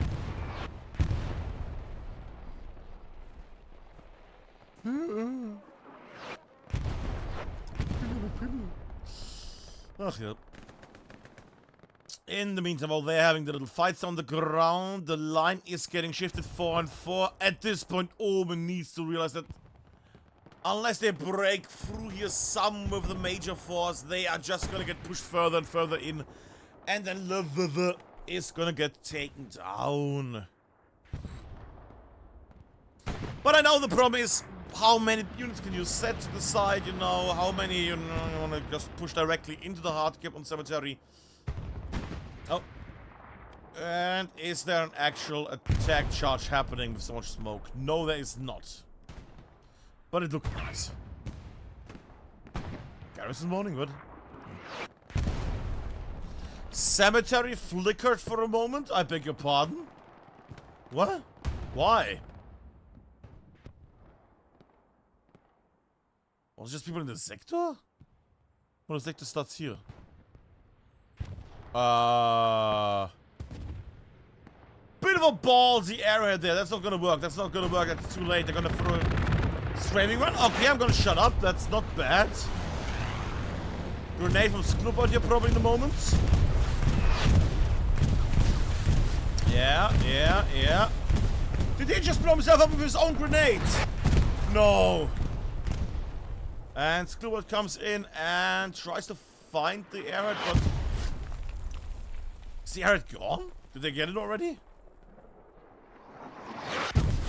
Ugh, yeah. In the meantime, while they're having the little fights on the ground, the line is getting shifted 4 and 4. At this point, Omen needs to realize that unless they break through here some with the major force, they are just gonna get pushed further and further in. And then LVV is gonna get taken down. But I know the problem is, how many units can you set to the side, you know? How many, you know, you wanna just push directly into the hardcap on cemetery? Oh. And is there an actual attack charge happening with so much smoke? No, there is not. But it looked nice. Garrison morning, good. Cemetery flickered for a moment? I beg your pardon? What? Why? Was it just people in the sector? Well, the sector starts here. Bit of a ballsy arrowhead there. That's not gonna work. That's not gonna work. That's too late. They're gonna throw a framing run. Okay, I'm gonna shut up. That's not bad. Grenade from Sklubbot here probably in the moment. Yeah. Did he just blow himself up with his own grenade? No. And Sklubbot comes in and tries to find the arrowhead, but... Is the arrowhead gone? Did they get it already?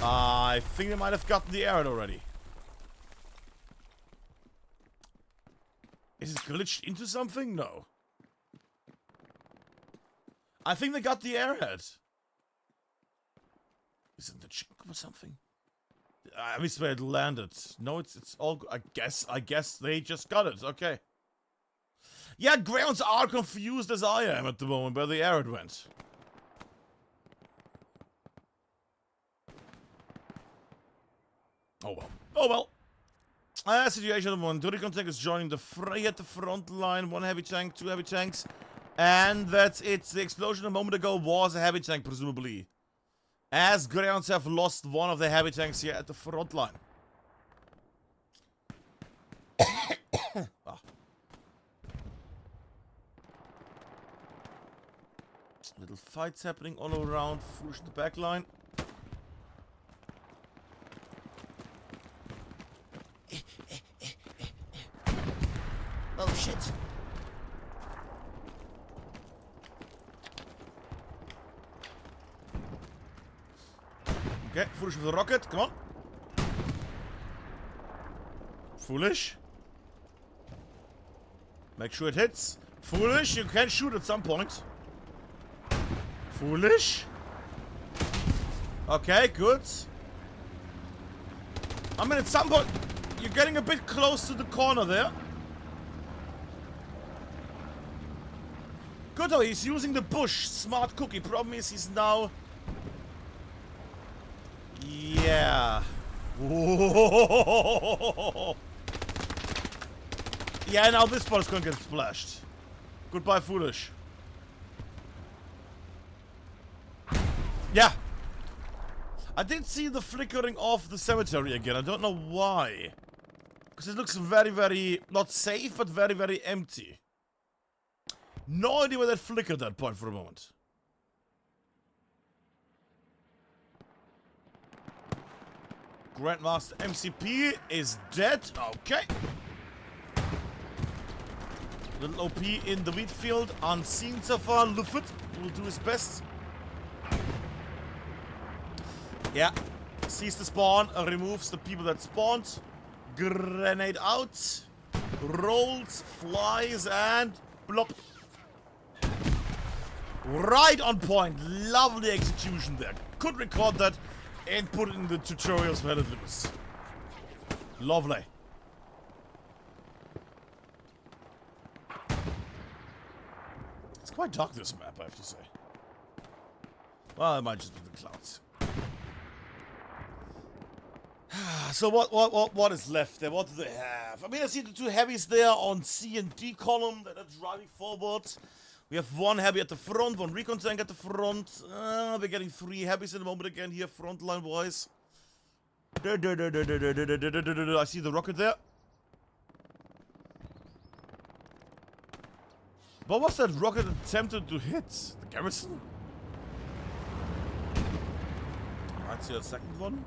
I think they might have gotten the arrowhead already. Is it glitched into something? No. I think they got the arrowhead. Is it the chink or something? I missed where it landed. No, it's all good. I guess they just got it. Okay. Yeah, Greyhounds are confused as I am at the moment where the arrowhead went. Oh well. Oh well. Situation number 1. Recon tank is joining the fray at the front line. 1 heavy tank, 2 heavy tanks. And that's it. The explosion a moment ago was a heavy tank, presumably. As Greyhounds have lost 1 of their heavy tanks here at the front line. Little fights happening all around. Foolish in the back line. Oh shit. Okay, foolish with the rocket, come on. Foolish. Make sure it hits. Foolish, you can shoot at some point. Foolish. Okay, good. I mean, at some point, you're getting a bit close to the corner there. Good though, he's using the bush. Smart cookie. Problem is, he's now... Yeah. Whoa. Yeah, now this ball is gonna get splashed. Goodbye, Foolish. Yeah. I did see the flickering of the cemetery again. I don't know why. Because it looks very, very... not safe, but very, very empty. No idea where that flickered that point for a moment. Grandmaster MCP is dead. Okay. Little OP in the wheat field. Unseen so far. Luffet will do his best. Yeah. Sees the spawn. Removes the people that spawned. Grenade out. Rolls. Flies. And blop. Right on point. Lovely execution there. Could record that and put it in the tutorials for Hell Limits. Lovely. It's quite dark, this map, I have to say. Well, it might just be the clouds. So what is left there? What do they have? I mean, I see the two heavies there on C and D column that are driving forward. We have one heavy at the front, one recon tank at the front. We're getting 3 heavies in a moment again here, frontline wise. I see the rocket there. What was that rocket attempted to hit? The garrison? Alright, see a second one.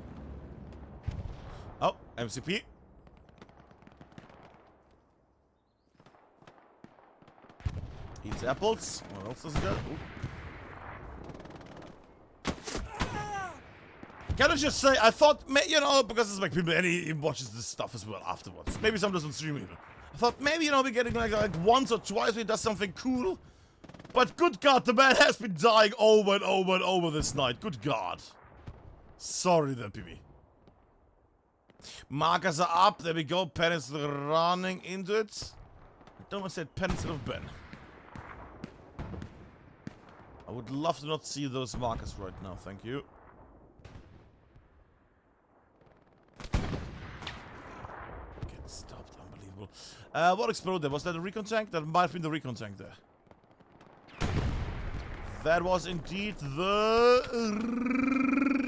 Oh, MCP. Eats apples. What else does it got? Can I just say, I thought, you know, because it's like people, and he watches this stuff as well afterwards. Maybe some doesn't stream either. I thought maybe, you know, we're getting like once or twice he does something cool. But good God, the man has been dying over and over and over this night. Good God. Sorry then, PB. Markers are up. There we go. Pen is running into it. I don't want to say Pen instead of Ben. I would love to not see those markers right now. Thank you. Get stopped. Unbelievable. What exploded? Was that a recon tank? That might have been the recon tank there. That was indeed the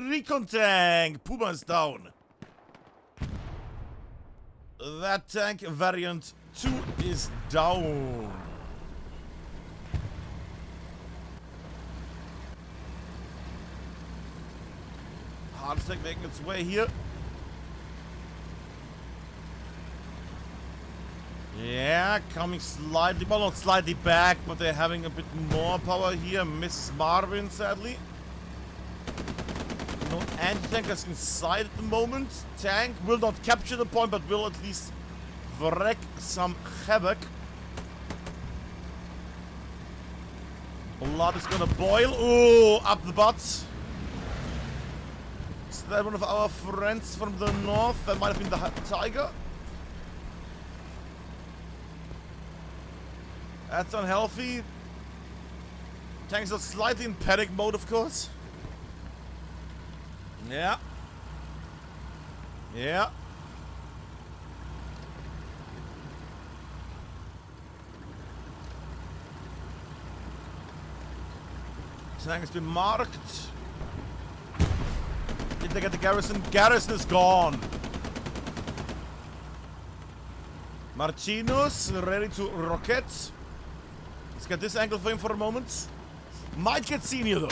recon tank. Puma is down. That tank variant 2 is down. Hardstack making its way here. Yeah, coming slightly, well not slightly back, but they're having a bit more power here. Mrs. Marvin, sadly. No anti-tankers inside at the moment. Tank will not capture the point, but will at least wreak some havoc. Blood is gonna boil. Ooh, up the butt. Is that one of our friends from the north? That might have been the Tiger. That's unhealthy. Tanks are slightly in panic mode, of course. Yeah. Yeah. Tank has been marked. Did they get the garrison? Garrison is gone. Martinus ready to rocket. Let's get this angle for him for a moment. Might get seen here though.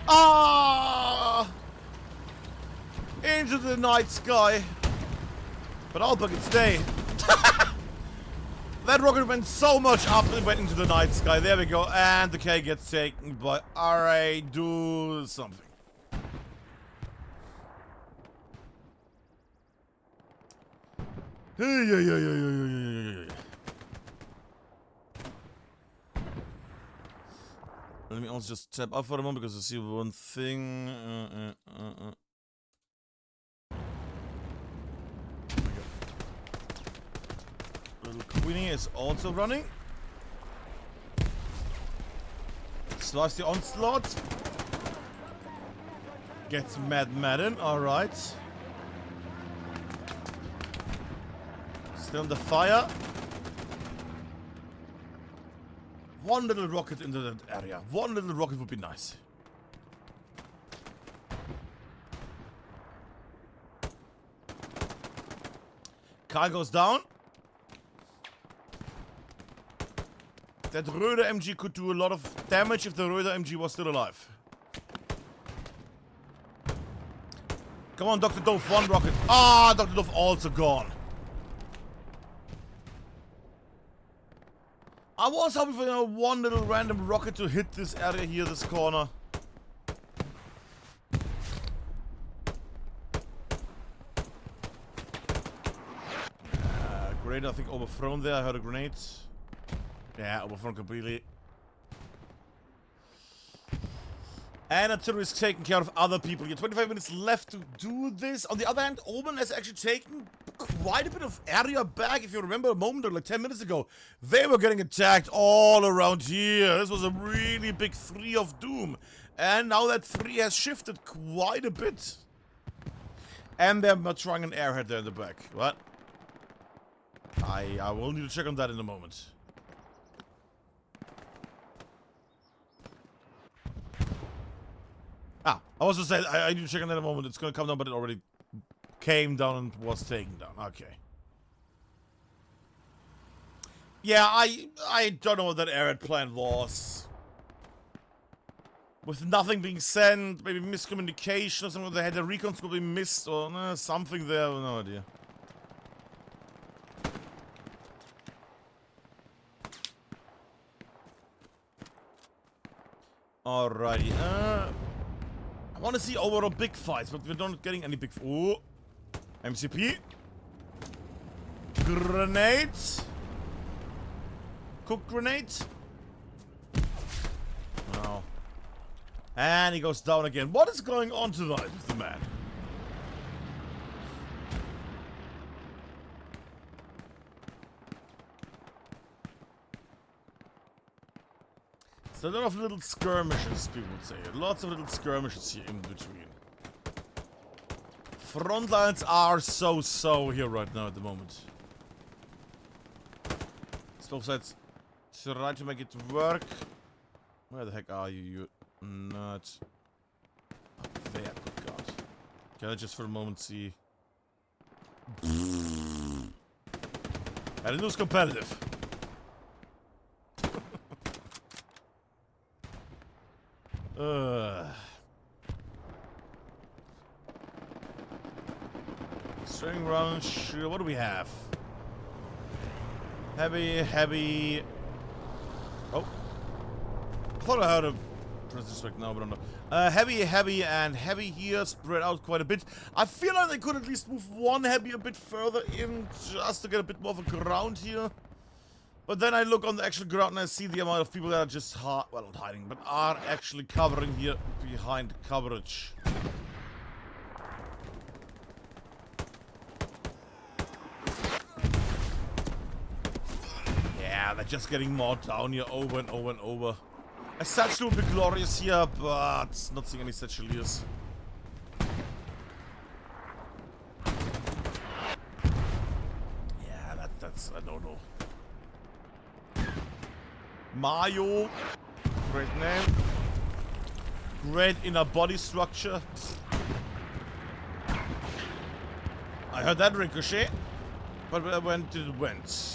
Ah! Into the night sky. But I'll bucket stay. That rocket went so much up and went into the night sky. There we go. And the K gets taken by RA. Do something. Let's just tap up for a moment because I see one thing. Little Queenie is also running. Slice the onslaught. Gets Madden, alright. Still in the fire. One little rocket into that area. One little rocket would be nice. Kyle goes down. That Röder MG could do a lot of damage if the Röder MG was still alive. Come on, Dr. Dove, one rocket. Ah, Dr. Dove also gone. I was hoping for one little random rocket to hit this area here, this corner. Grenade, I think, overthrown there. I heard a grenade. Yeah, overthrown completely. And artillery is taking care of other people here. 25 minutes left to do this. On the other hand, Omen has actually taken quite a bit of area back. If you remember a moment or like 10 minutes ago, they were getting attacked all around here. This was a really big 3 of doom. And now that 3 has shifted quite a bit. And they're trying an airhead there in the back. What? I will need to check on that in a moment. Ah, I was to say, I need to check on that in a moment. It's gonna come down, but it already came down and was taken down. Okay. Yeah, I don't know what that airhead plan was. With nothing being sent, maybe miscommunication or something. They had the recon scope being missed or something there. No idea. Alrighty. I want to see overall big fights, but we're not getting any big. Ooh. MCP. Grenade. Cook grenade. No. And he goes down again. What is going on tonight with the man? It's a lot of little skirmishes, people would say. Lots of little skirmishes here in between. Front lines are so here right now at the moment. Both sides try to make it work. Where the heck are you, you nut? Oh, there, good god. Can I just for a moment see? And it was competitive. String run, sure. What do we have? Heavy. Oh. I thought I heard a precision strike now, but I don't know. Heavy, and heavy here, spread out quite a bit. I feel like they could at least move one heavy a bit further in, just to get a bit more of a ground here. But then I look on the actual ground and I see the amount of people that are just well, not hiding, but are actually covering here behind coverage. Yeah, they're just getting more down here over and over and over. A satchel would be glorious here, but not seeing any satcheliers. Yeah, that's a no-no. Mayo. Great name. Great inner body structure. I heard that ricochet. But when did it went?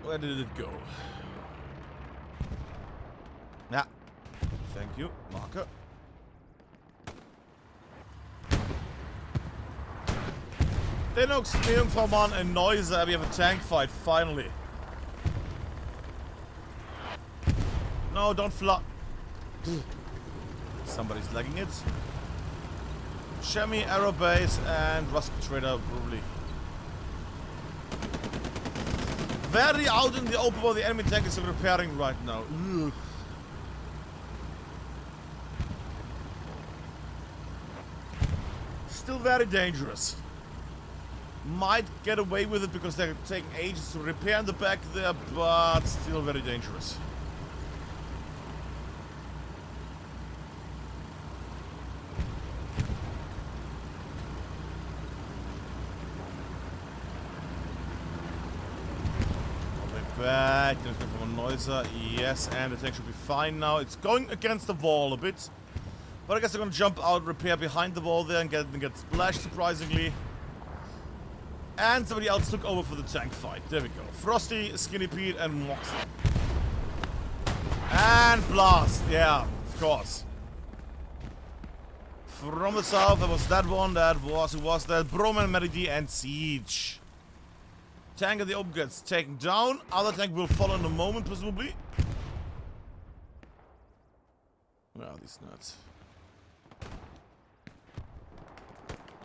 Where did it go? Yeah. Thank you. Marker. Linux, Neumforman, and Noiser. We have a tank fight, finally. No, don't fly. Somebody's lagging it. Shemi, Aerobase, and Rust Trader, probably. Very out in the open while the enemy tank is repairing right now. Ugh. Still very dangerous. Might get away with it because they're taking ages to repair in the back there, but still very dangerous. Back, then it's from a noiser. Yes, and the tank should be fine now. It's going against the wall a bit. But I guess they're gonna jump out, repair behind the wall there and get splashed surprisingly. And somebody else took over for the tank fight. There we go. Frosty, Skinny Pete, and Moxley. And Blast. Yeah, of course. From the south, there was that one. Who was that? Broman, Meridi, and Siege. Tank at the open gets taken down. Other tank will follow in a moment, presumably. Where are these nuts?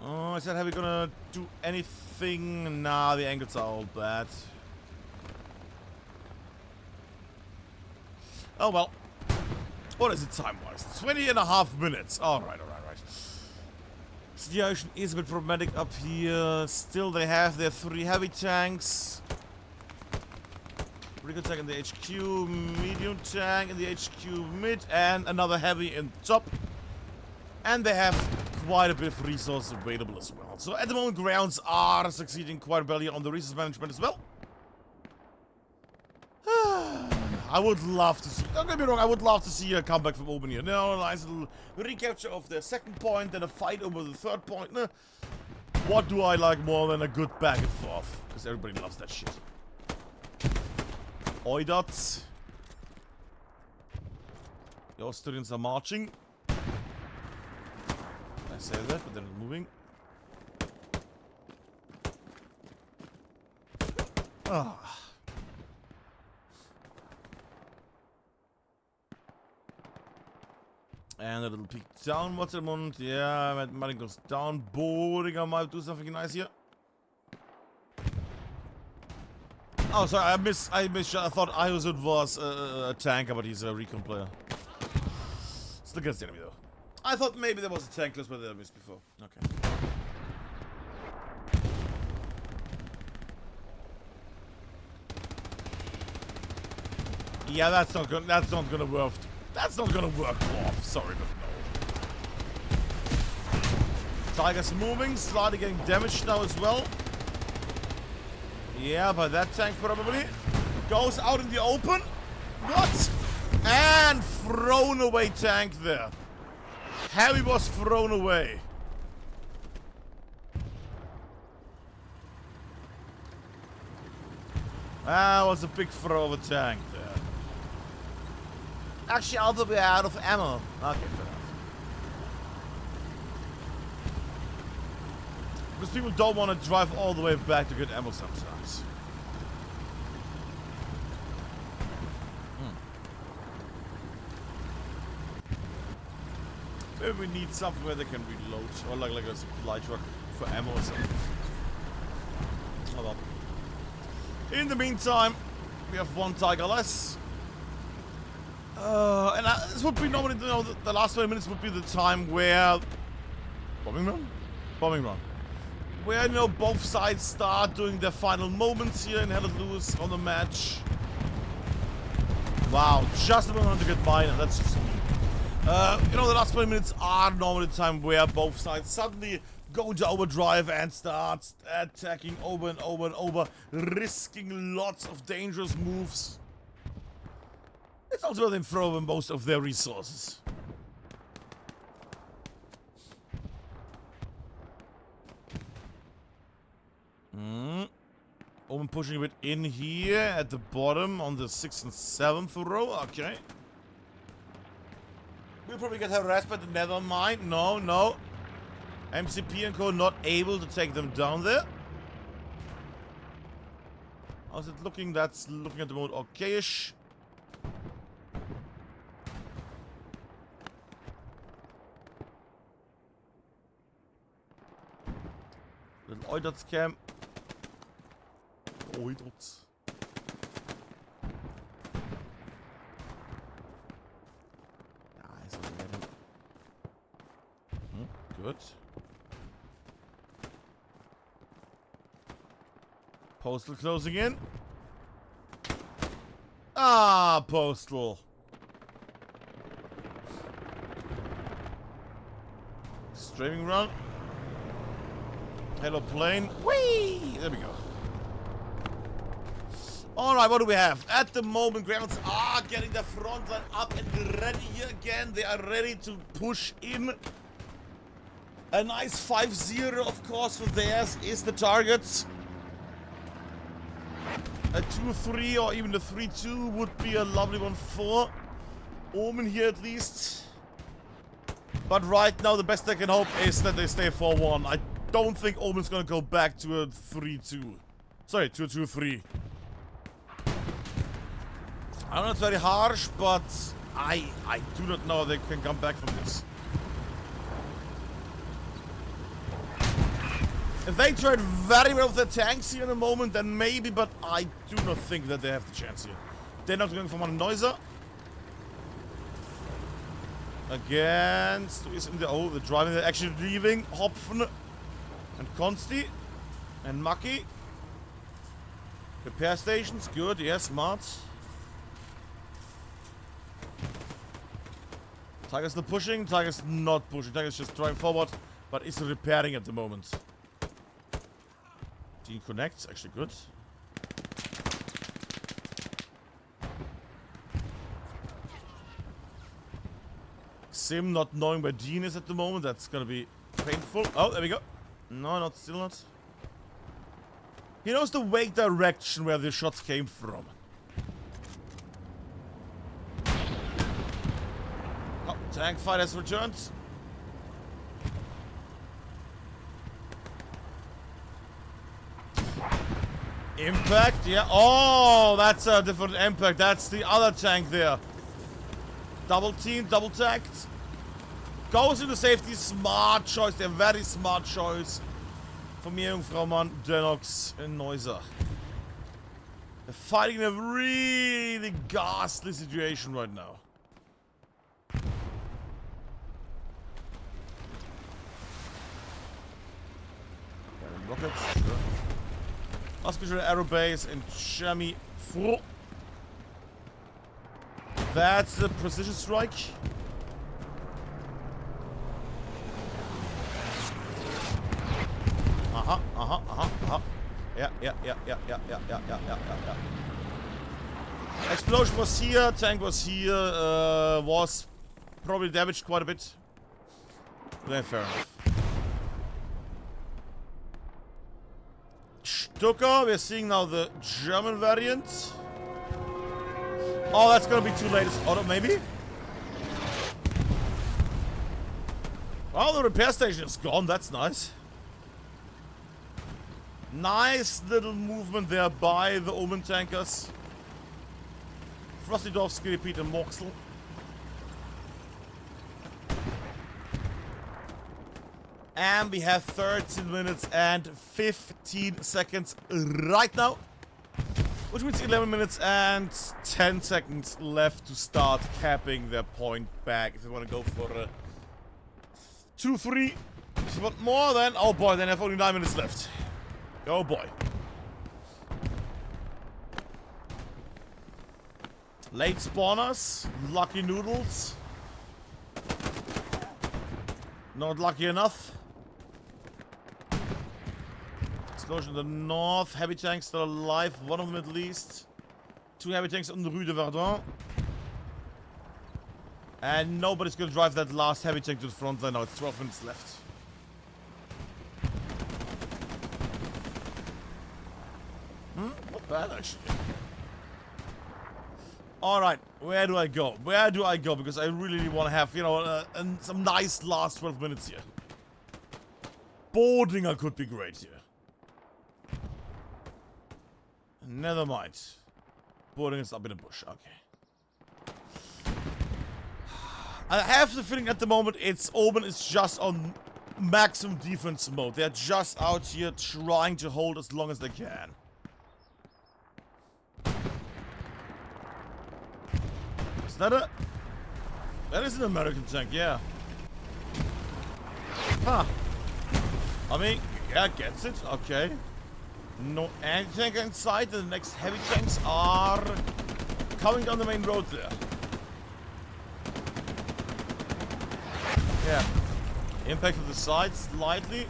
Oh, is that heavy gonna do anything? Nah, the angles are all bad. Oh well. What is it time-wise? 20.5 minutes. Alright. Situation is a bit problematic up here. Still, they have their 3 heavy tanks. Pretty good tank in the HQ, medium tank in the HQ mid, and another heavy in top. And they have quite a bit of resources available as well. So at the moment, Greyhounds are succeeding quite well on the resource management as well. I would love to see, don't get me wrong, I would love to see a comeback from Omen here. No, a nice little recapture of the second point, then a fight over the third point. No. What do I like more than a good back and forth? Because everybody loves that shit. Oidots. The Austrians are marching. I say that, but they're not moving. Ah. And a little peek down, Watermund. Yeah, Martin goes down. Boringer might do something nice here. Oh, sorry, I missed. I thought Iosud was a tanker, but he's a recon player. Still gets the enemy though. I thought maybe there was a tank list, but I missed before. Okay. Yeah, that's not gonna work. That's not gonna work off. Sorry, but no. Tiger's moving, slightly getting damaged now as well. Yeah, but that tank probably goes out in the open. What? And thrown away tank there. Heavy was thrown away. That was a big throw of a tank there. Actually, I'll be out of ammo. Okay, fair enough. Because people don't want to drive all the way back to get ammo sometimes. Maybe we need something where they can reload, or like a supply truck for ammo or something. Oh well. In the meantime, we have one Tiger less. And this would be normally, you know, the last 20 minutes would be the time where... Bombing run? Where, you know, both sides start doing their final moments here in Hell Let Loose on the match. Wow, just a moment to get by, and that's just me. You know, the last 20 minutes are normally the time where both sides suddenly go into overdrive and start attacking over and over and over, risking lots of dangerous moves. It's also where they throw away most of their resources. Omen pushing a bit in here at the bottom on the 6th and 7th row. Okay. We'll probably get harassed by the Nethermind. No. MCP and Co. not able to take them down there. How's it looking? That's looking at the moment okay-ish. Little Oidots camp. Oidots. Nice. Good. Postal closing in. Ah, Postal. Streaming run. Hello, plane. Whee! There we go. Alright, what do we have? At the moment, Greyhounds are getting the front line up and ready here again. They are ready to push in. A nice 5-0, of course, for theirs is the target. A 2-3 or even a 3-2 would be a lovely one for Omen here at least. But right now, the best they can hope is that they stay 4-1. I don't think Omen's gonna go back to a 3-2. Sorry, to a 2-3. I know it's very harsh, but I do not know if they can come back from this. If they trade very well with their tanks here in a moment, then maybe, but I do not think that they have the chance here. They're not going for one Noiser. Against, who is in the, oh, the driving, they're actually leaving Hopfen and Consti and Maki. Repair stations, good, yes, smart. Tiger's still pushing, Tiger's not pushing, Tiger's just driving forward, but is repairing at the moment. Dean connects, actually good. Sim not knowing where Dean is at the moment, that's gonna be painful. Oh, there we go. No, not still not. He knows the wake direction where the shots came from. Oh, tank fight has returned. Impact, yeah. Oh, that's a different impact. That's the other tank there. Double team, double tagged. Goes into safety. Smart choice. They're very smart choice. Von mir, Jungfraumann, Denox and Noiser. They're fighting in a really ghastly situation right now. Rockets, sure. Hospital Aero Base and Chami Fro. That's the precision strike. Yeah. Explosion was here, tank was here, was probably damaged quite a bit. Then fair enough. Stuka, we're seeing now the German variant. Oh, that's gonna be too late. It's auto, maybe? Oh, the repair station is gone. That's nice. Nice little movement there by the Omen tankers. Frostydovsky, Peter Moxel. And we have 13 minutes and 15 seconds right now. Which means 11 minutes and 10 seconds left to start capping their point back. If they want to go for a 2-3. If you want more, then oh boy, then I have only 9 minutes left. Oh boy. Late spawners. Lucky noodles. Not lucky enough. Explosion in the north. Heavy tanks still alive. One of them at least. 2 heavy tanks on the Rue de Verdun. And nobody's gonna drive that last heavy tank to the front line now. It's 12 minutes left. Not bad actually. Alright, where do I go? Where do I go? Because I really want to have, you know, some nice last 12 minutes here. Boarding could be great here. Never mind. Boarding is up in the bush. Okay. I have the feeling at the moment it's Omen is just on maximum defense mode. They're just out here trying to hold as long as they can. Is that a... That is an American tank, yeah. Huh. I mean, yeah, gets it. Okay. No anti-tank inside. The next heavy tanks are coming down the main road there. Yeah. Impact from the side slightly.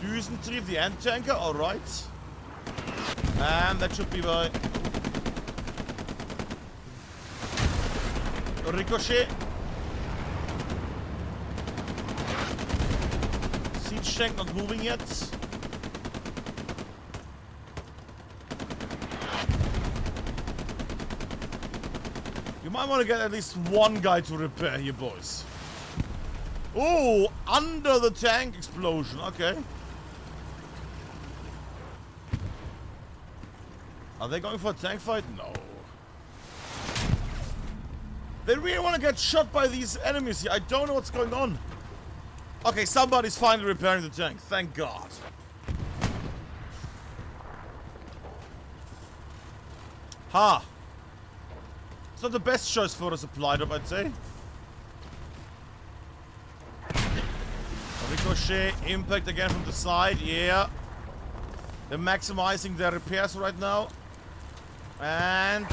Düsentrieb, the anti-tanker, alright. And that should be by Ricochet. Siege tank not moving yet. You might want to get at least one guy to repair here, boys. Oh, under the tank explosion. Okay. Are they going for a tank fight? No. They really want to get shot by these enemies here. I don't know what's going on. Okay, somebody's finally repairing the tank. Thank God. Ha. It's not the best choice for a supply drop, I'd say. Ricochet, impact again from the side. Yeah. They're maximizing their repairs right now. And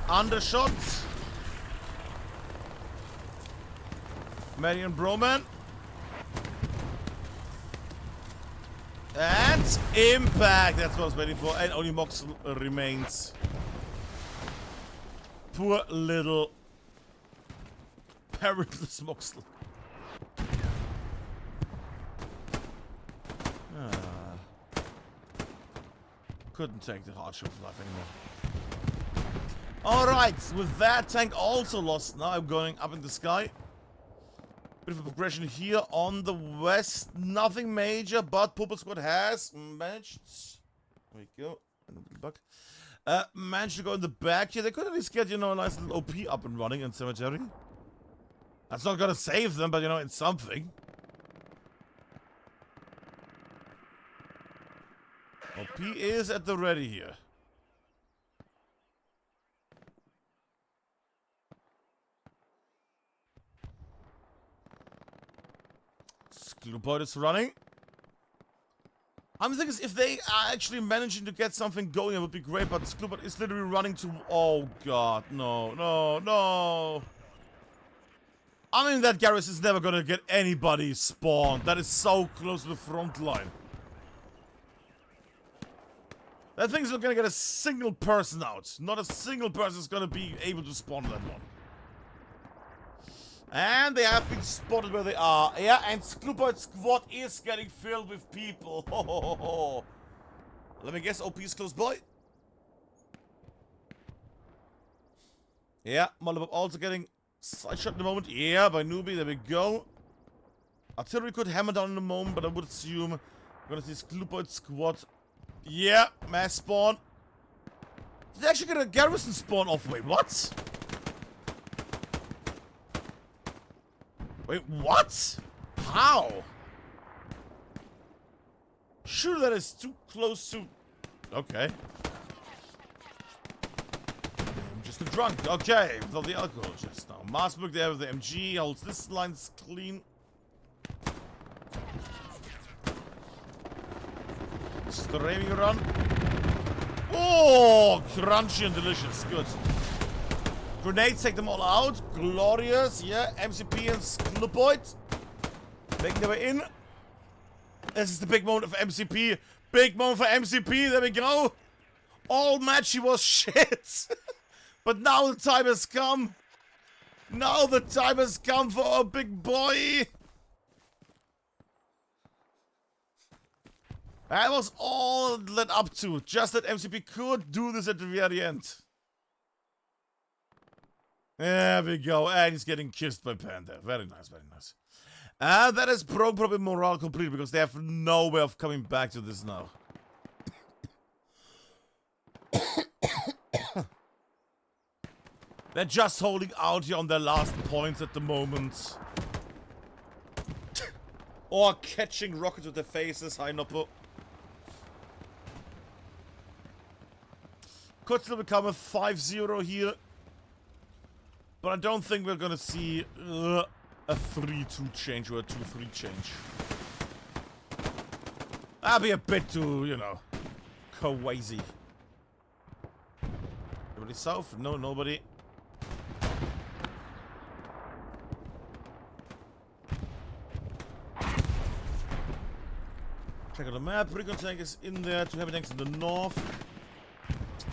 undershot. Marion Broman. And impact. That's what I was waiting for. And only Mox remains. Poor little parentless Moxley. Couldn't take the hardship of life anymore. Alright, with that tank also lost. Now I'm going up in the sky. Bit of a progression here on the west. Nothing major, but Purple Squad has managed. There we go. Managed to go in the back here. They could at least get, you know, a nice little OP up and running in cemetery. That's not gonna save them, but you know, it's something. OP is at the ready here. Sklupoid is running. I'm thinking if they are actually managing to get something going, it would be great, but Sklupoid is literally running to... Oh god, no, no, no. I mean, that garrison is never gonna get anybody spawned. That is so close to the front line. That thing's not gonna get a single person out. Not a single person is gonna be able to spawn that one. And they have been spotted where they are. Yeah, and Sklupoid Squad is getting filled with people. Ho, ho, ho, ho. Let me guess, OP is close by. Yeah, Molotov also getting side shot in the moment. Yeah, by Newbie, there we go. Artillery could hammer down in a moment, but I would assume we're gonna see Sklupoid Squad. Yeah, mass spawn. Did they actually get a garrison spawn off? Wait, what? Wait, what? How? Sure, that is too close to... Okay. I'm just a drunk. Okay, without the alcohol just now. Marsburg there with the MG. Holds this line clean. Streaming run. Oh, crunchy and delicious. Good. Grenades take them all out. Glorious. Yeah, MCP and Sklupoid making their way in. This is the big moment of MCP. Big moment for MCP. There we go. All match he was shit. But now the time has come. Now the time has come for a big boy. That was all it led up to. Just that MCP could do this at the very end. There we go. And he's getting kissed by Panda. Very nice, very nice. And that is probably morale complete because they have no way of coming back to this now. They're just holding out here on their last points at the moment. Or catching rockets with their faces. Hi, Noppo. Could still become a 5-0 here. But I don't think we're gonna see a 3-2 change or a 2-3 change. I'll be a bit too, you know, crazy. Everybody south? No, nobody. Check out the map. Recon tank is in there. 2 heavy tanks in the north.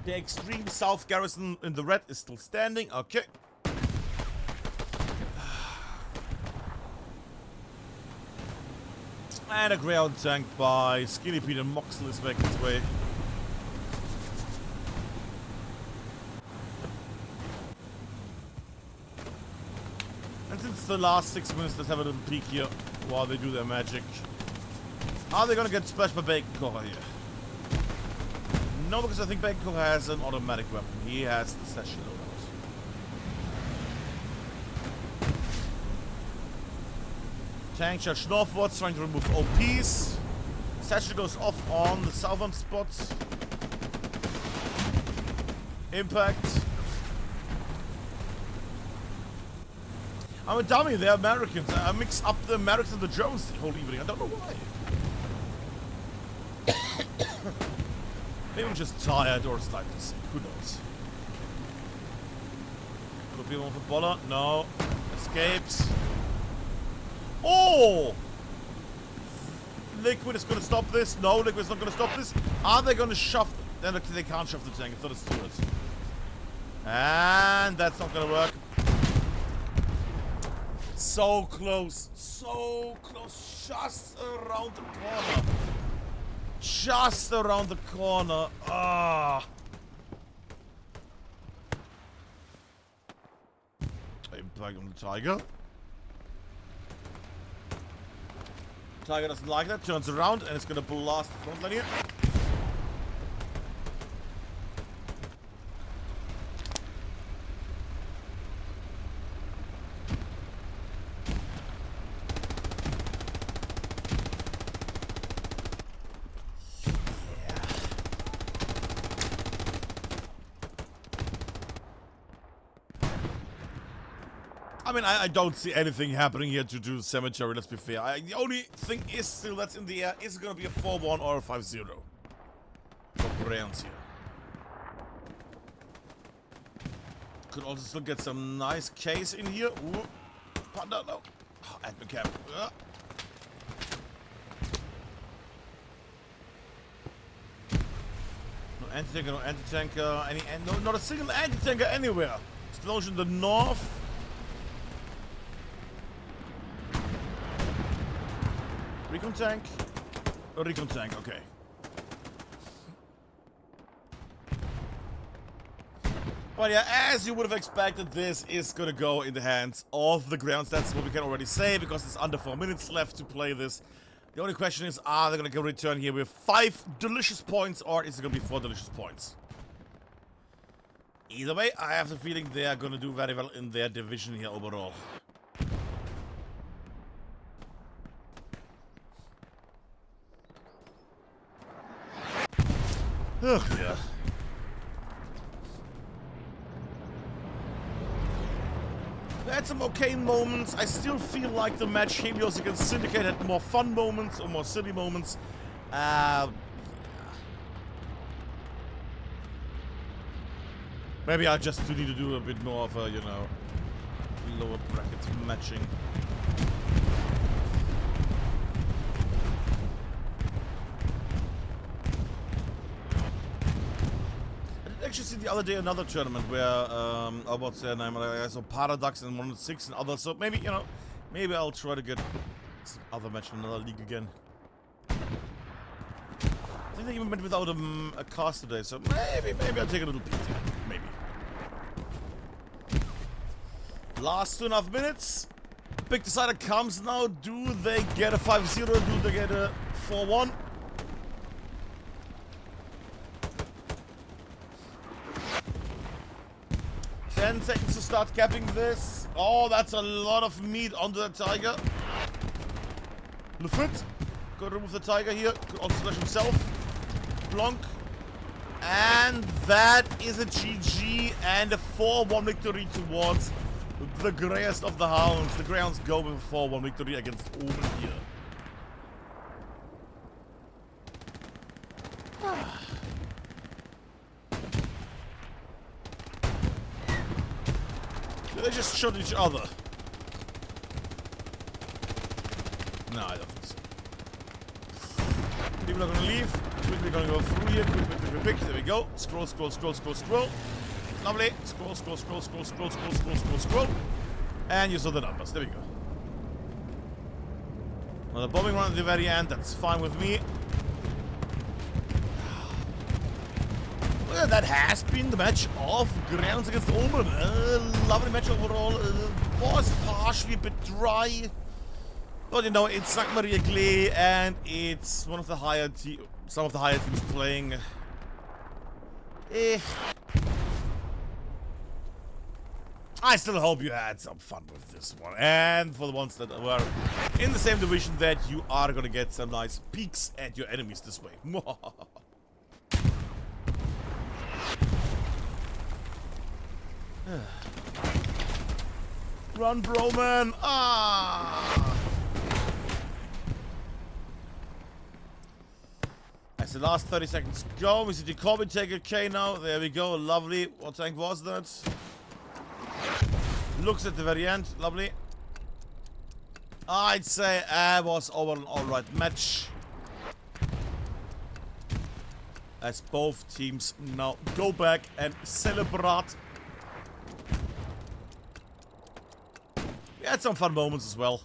The extreme south garrison in the red is still standing. Okay. And a ground tank by Skinny Pete and Moxley is making its way. And since the last 6 minutes, let's have a little peek here while they do their magic. Are they gonna get splashed by Bacon Kocher here? No, because I think Bacon Kocher has an automatic weapon. He has the session loadout. Tank charge northwards, trying to remove OPs. Satchel goes off on the southern spot. Impact. I'm a dummy, they're Americans. I mix up the Americans and the Germans the whole evening. I don't know why. Maybe I'm just tired or slightly sick. Who knows? Could be one for Boller. No. Escaped. Oh! Liquid is going to stop this. No, Liquid is not going to stop this. Are they going to shove? Then they can't shove the tank. It's not a steward. And that's not going to work. So close. So close. Just around the corner. Just around the corner. Ah. Impact on the Tiger. Tiger doesn't like that. Turns around and it's gonna blast the front line here. I mean, I don't see anything happening here to do cemetery, let's be fair. The only thing is still that's in the air is going to be a 4-1 or a 5-0. For Greyhounds here. Could also still get some nice case in here. Ooh. Panda, no. Oh, admin cap. No anti-tanker, no anti-tanker. No, not a single anti-tanker anywhere. Explosion in the north. Recon tank? A recon tank, okay. But yeah, as you would have expected, this is gonna go in the hands of the Greyhounds. That's what we can already say, because it's under 4 minutes left to play this. The only question is, are they gonna get a return here with 5 delicious points, or is it gonna be 4 delicious points? Either way, I have the feeling they are gonna do very well in their division here overall. Ugh, yeah. They had some okay moments. I still feel like the match Helios against Syndicate had more fun moments or more silly moments. Maybe I just need to do a bit more of a, you know, lower bracket matching. Actually see the other day another tournament where what's their name? I saw Paradox and 106 and others, so maybe, you know, maybe I'll try to get some other match in another league again. I think they even went without a cast today, so maybe I'll take a little peek. Maybe. Last 2.5 minutes. Big decider comes now. Do they get a 5-0? Do they get a 4-1? Ten seconds to start capping this. Oh, that's a lot of meat onto the Tiger. Lefit. Gotta remove the Tiger here. Could also splash himself. Blanc. And that is a GG and a 4-1 victory towards the greyest of the Hounds. The Greyhounds go with a 4-1 victory against Omen here. They just shot each other. No, I don't think so. People are gonna leave. Quickly gonna go through here. Quick. There we go. Scroll. Lovely. Scroll. And you saw the numbers. There we go. Another bombing run at the very end. That's fine with me. Well, that has been the match of Greyhounds against Omen. Lovely match overall. Was partially a bit dry. But you know, it's St. Maria Gley, and it's one of the higher some of the higher teams playing. I still hope you had some fun with this one. And for the ones that were in the same division, that you are gonna get some nice peeks at your enemies this way. Run, bro, man. As the last 30 seconds go, we see the Corbin take a K now. There we go. Lovely. What tank was that? Looks at the very end. Lovely. I'd say it was over an alright match. As both teams now go back and celebrate. We had some fun moments as well.